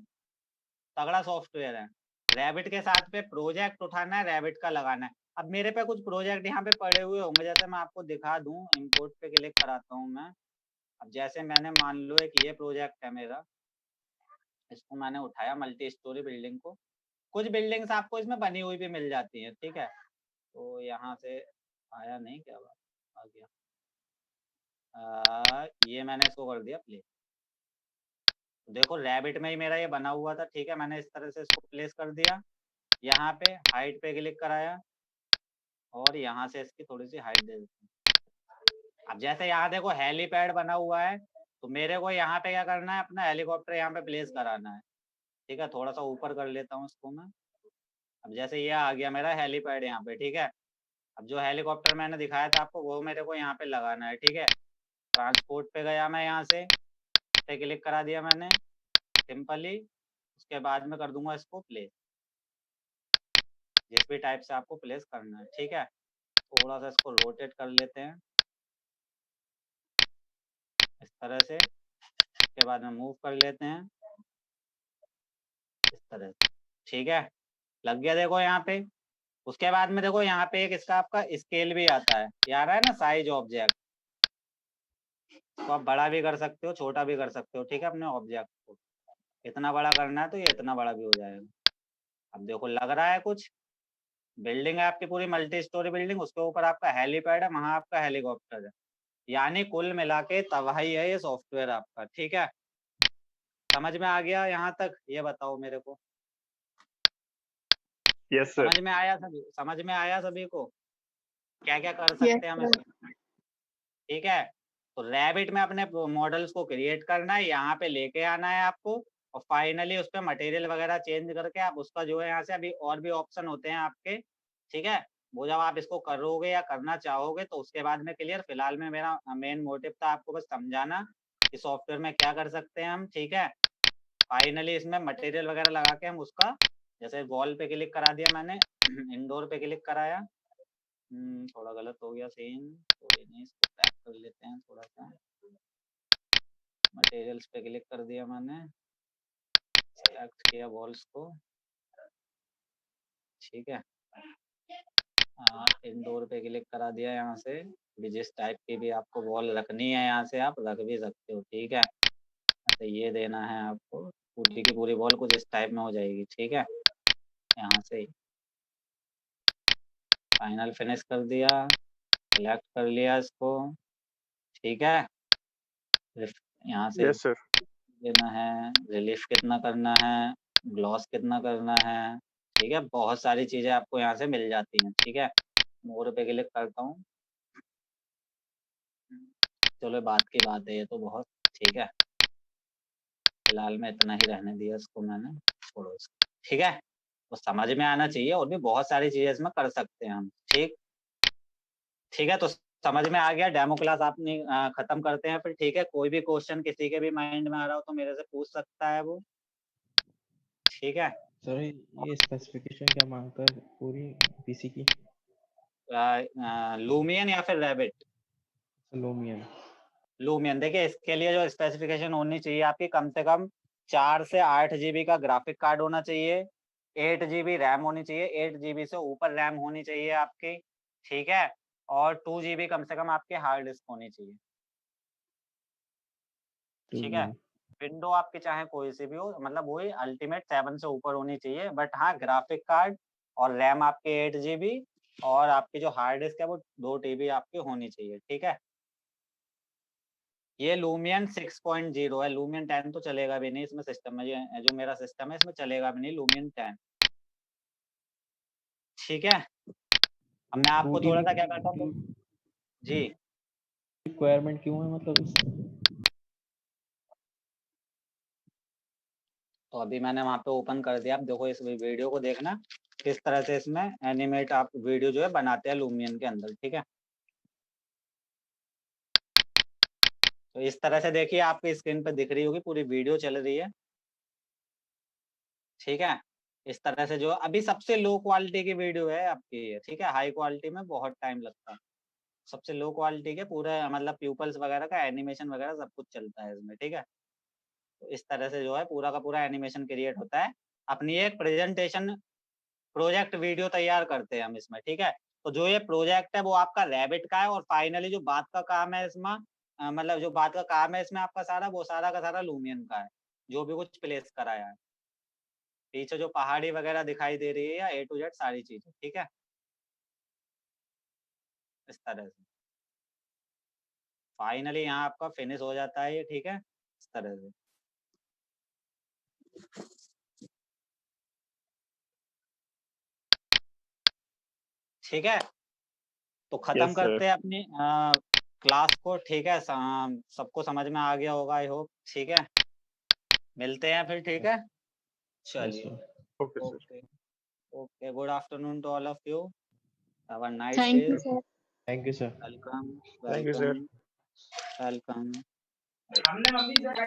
Speaker 3: तगड़ा सॉफ्टवेयर है। रैबिट के साथ पे प्रोजेक्ट उठाना है, रैबिट का लगाना है। अब मेरे पे कुछ प्रोजेक्ट यहाँ पे पड़े हुए होंगे, जैसे मैं आपको दिखा दूं, इंपोर्ट पे क्लिक कराता हूँ मैं। अब जैसे मैंने मान लो एक ये प्रोजेक्ट है मेरा, इसको मैंने उठाया, मल्टी स्टोरी बिल्डिंग को। कुछ बिल्डिंग्स आपको इसमें बनी हुई भी मिल जाती हैं, ठीक है। तो यहाँ से आया नहीं, क्या बात आ गया, ये मैंने इसको कर दिया प्ले। देखो रैबिट में ही मेरा ये बना हुआ था, ठीक है। मैंने इस तरह से इसको प्लेस कर दिया, यहाँ पे हाइट पे क्लिक कराया और यहाँ से इसकी थोड़ी सी हाइट दे देते हैं। अब जैसे यहाँ देखो हेलीपैड बना हुआ है, तो मेरे को यहाँ पे क्या करना है, अपना हेलीकॉप्टर यहाँ पे प्लेस कराना है, ठीक है। थोड़ा सा ऊपर कर लेता हूँ इसको मैं। अब जैसे ये आ गया मेरा हेलीपैड यहाँ पे, ठीक है। अब जो हेलीकॉप्टर मैंने दिखाया था आपको, वो मेरे को यहाँ पे लगाना है, ठीक है। ट्रांसपोर्ट पे गया मैं, यहाँ से पे क्लिक करा दिया मैंने सिंपली। उसके बाद में कर दूंगा इसको प्लेस, जिस भी टाइप से आपको प्लेस करना है, ठीक है। थोड़ा सा इसको रोटेट कर लेते हैं इस तरह से। उसके बाद में मूव कर लेते हैं इस तरह से, ठीक है। लग गया देखो यहाँ पे। उसके बाद में देखो यहाँ पे एक इसका आपका स्केल भी आता है, ये आ रहा है ना साइज ऑब्जेक्ट, तो आप बड़ा भी कर सकते हो, छोटा भी कर सकते हो, ठीक है। अपने ऑब्जेक्ट को इतना बड़ा करना है तो ये इतना बड़ा भी हो जाएगा। अब देखो लग रहा है कुछ, बिल्डिंग है आपकी पूरी मल्टी स्टोरी बिल्डिंग, उसके ऊपर आपका हेलीपैड है, वहां आपका हेलीकॉप्टर है, यानी कुल मिला के तबाही है ये सॉफ्टवेयर आपका, ठीक है। समझ में आ गया यहाँ तक, ये बताओ मेरे को।
Speaker 4: Yes sir.
Speaker 3: समझ में आया सभी को क्या क्या कर
Speaker 2: यस
Speaker 3: सकते हैं हम
Speaker 2: सर।
Speaker 3: इसमें, ठीक है। तो रैबिट में अपने मॉडल्स को क्रिएट करना है, यहाँ पे लेके आना है आपको, और फाइनली उस पर मटेरियल वगैरह चेंज करके आप उसका जो है यहाँ से, अभी और भी ऑप्शन होते हैं आपके, ठीक है। वो जब आप इसको करोगे या करना चाहोगे तो उसके बाद में क्लियर, फिलहाल में मेरा मेन मोटिव था आपको बस समझाना कि सॉफ्टवेयर में क्या कर सकते हैं हम, ठीक है। फाइनली इसमें मटेरियल वगैरह लगा के हम उसका, जैसे वॉल पे क्लिक करा दिया मैंने, इंडोर पे क्लिक कराया, थोड़ा गलत हो गया सीन, कोई नहीं, इसको बैक कर लेते हैं थोड़ा सा। मटेरियल्स पे क्लिक कर दिया मैंने, सेलेक्ट किया वॉल्स को, ठीक है। इंडोर पे क्लिक करा दिया यहाँ से, भी जिस टाइप की भी आपको वॉल रखनी है यहाँ से आप रख भी सकते हो, ठीक है। तो ये देना है आपको, पूरी की पूरी वॉल कुछ इस टाइप में हो जाएगी, ठीक है। यहाँ से फाइनल फिनिश कर दिया, सेलेक्ट कर लिया इसको, ठीक है। यहाँ से
Speaker 4: यस सर।
Speaker 3: देना है, रिलीफ कितना करना है, ग्लॉस कितना करना है, ठीक है। बहुत सारी चीजें आपको यहाँ से मिल जाती हैं, ठीक है। मोर पे क्लिक करता हूँ, चलो बात की बात है ये तो बहुत, ठीक है। फिलहाल में इतना ही रहने दिया इसको मैंने, छोड़ो इसको, ठीक है। तो समझ में आना चाहिए, और भी बहुत सारी चीजें इसमें कर सकते हैं हम, ठीक। ठीक है, तो समझ में आ गया। डेमो क्लास आपने खत्म करते हैं फिर, ठीक है। कोई भी क्वेश्चन किसी के भी माइंड में आ रहा हो तो मेरे से पूछ सकता है वो, ठीक है।
Speaker 1: सर ये स्पेसिफिकेशन क्या मांगता है पूरी पीसी की?
Speaker 3: लूमियन या फिर रैबिट?
Speaker 1: लूमियन।
Speaker 3: लूमियन, देखिए इसके लिए जो स्पेसिफिकेशन होनी चाहिए आपकी, कम से कम 4 से 8 GB का ग्राफिक कार्ड होना चाहिए, 8 GB रैम होनी चाहिए, 8 GB से ऊपर रैम होनी चाहिए आपकी, ठीक है। और 2 GB कम से कम आपकी हार्ड डिस्क होनी चाहिए, ठीक है। विंडो आपकी चाहे कोई सी भी हो, मतलब वही अल्टीमेट 7 से ऊपर होनी चाहिए, बट हाँ ग्राफिक कार्ड और रैम आपके 8 GB, और आपकी जो हार्ड डिस्क है वो 2 TB आपकी होनी चाहिए, ठीक है। ये लूमियन 6.0 है, लूमियन 10 तो चलेगा भी नहीं इसमें सिस्टम में, ये जो मेरा सिस्टम है इसमें चलेगा भी नहीं लूमियन 10, ठीक है। अब मैं
Speaker 1: टू
Speaker 3: आपको थोड़ा
Speaker 1: टीबी
Speaker 3: सा क्या करता हूँ, जी।
Speaker 1: रिक्वायरमेंट क्यों है मतलब इस?
Speaker 3: तो अभी मैंने वहां पे ओपन कर दिया। आप देखो इस वीडियो को देखना किस तरह से इसमें एनिमेट आप वीडियो जो है बनाते हैं लूमियन के अंदर, ठीक है। तो इस तरह से देखिए आपकी स्क्रीन पे दिख रही होगी, पूरी वीडियो चल रही है, ठीक है। इस तरह से जो अभी सबसे लो क्वालिटी की वीडियो है आपकी ये, ठीक है। हाई क्वालिटी में बहुत टाइम लगता है। सबसे लो क्वालिटी के पूरा मतलब प्यूपल्स वगैरह का एनिमेशन वगैरह सब कुछ चलता है इसमें, ठीक है। तो इस तरह से जो है पूरा का पूरा एनिमेशन क्रिएट होता है। अपनी एक प्रेजेंटेशन प्रोजेक्ट वीडियो तैयार करते हैं हम इसमें, ठीक है। तो जो ये प्रोजेक्ट है वो आपका रैबिट का है, और फाइनली जो बात का काम है इसमें मतलब जो बात का काम है इसमें आपका सारा, वो सारा का सारा लूमियन का है, जो भी कुछ प्लेस कराया है। पीछे जो पहाड़ी वगैरह दिखाई दे रही है या A to Z सारी चीजें, ठीक है। इस तरह से फाइनली यहाँ आपका फिनिश हो जाता है ये, ठीक है। इस तरह से ठीक है। तो खत्म
Speaker 4: यस सर।
Speaker 3: करते हैं अपनी क्लास को, ठीक है। सबको समझ में आ गया होगा आई होप, ठीक है। मिलते हैं फिर, ठीक है।
Speaker 1: यस
Speaker 3: चलिए,
Speaker 1: sir.
Speaker 4: Okay sir.
Speaker 3: Okay, okay, good afternoon to all of you, have a nice day,
Speaker 2: thank you sir.
Speaker 1: Thank you sir.
Speaker 3: Welcome,
Speaker 4: thank you sir.
Speaker 3: Welcome, welcome.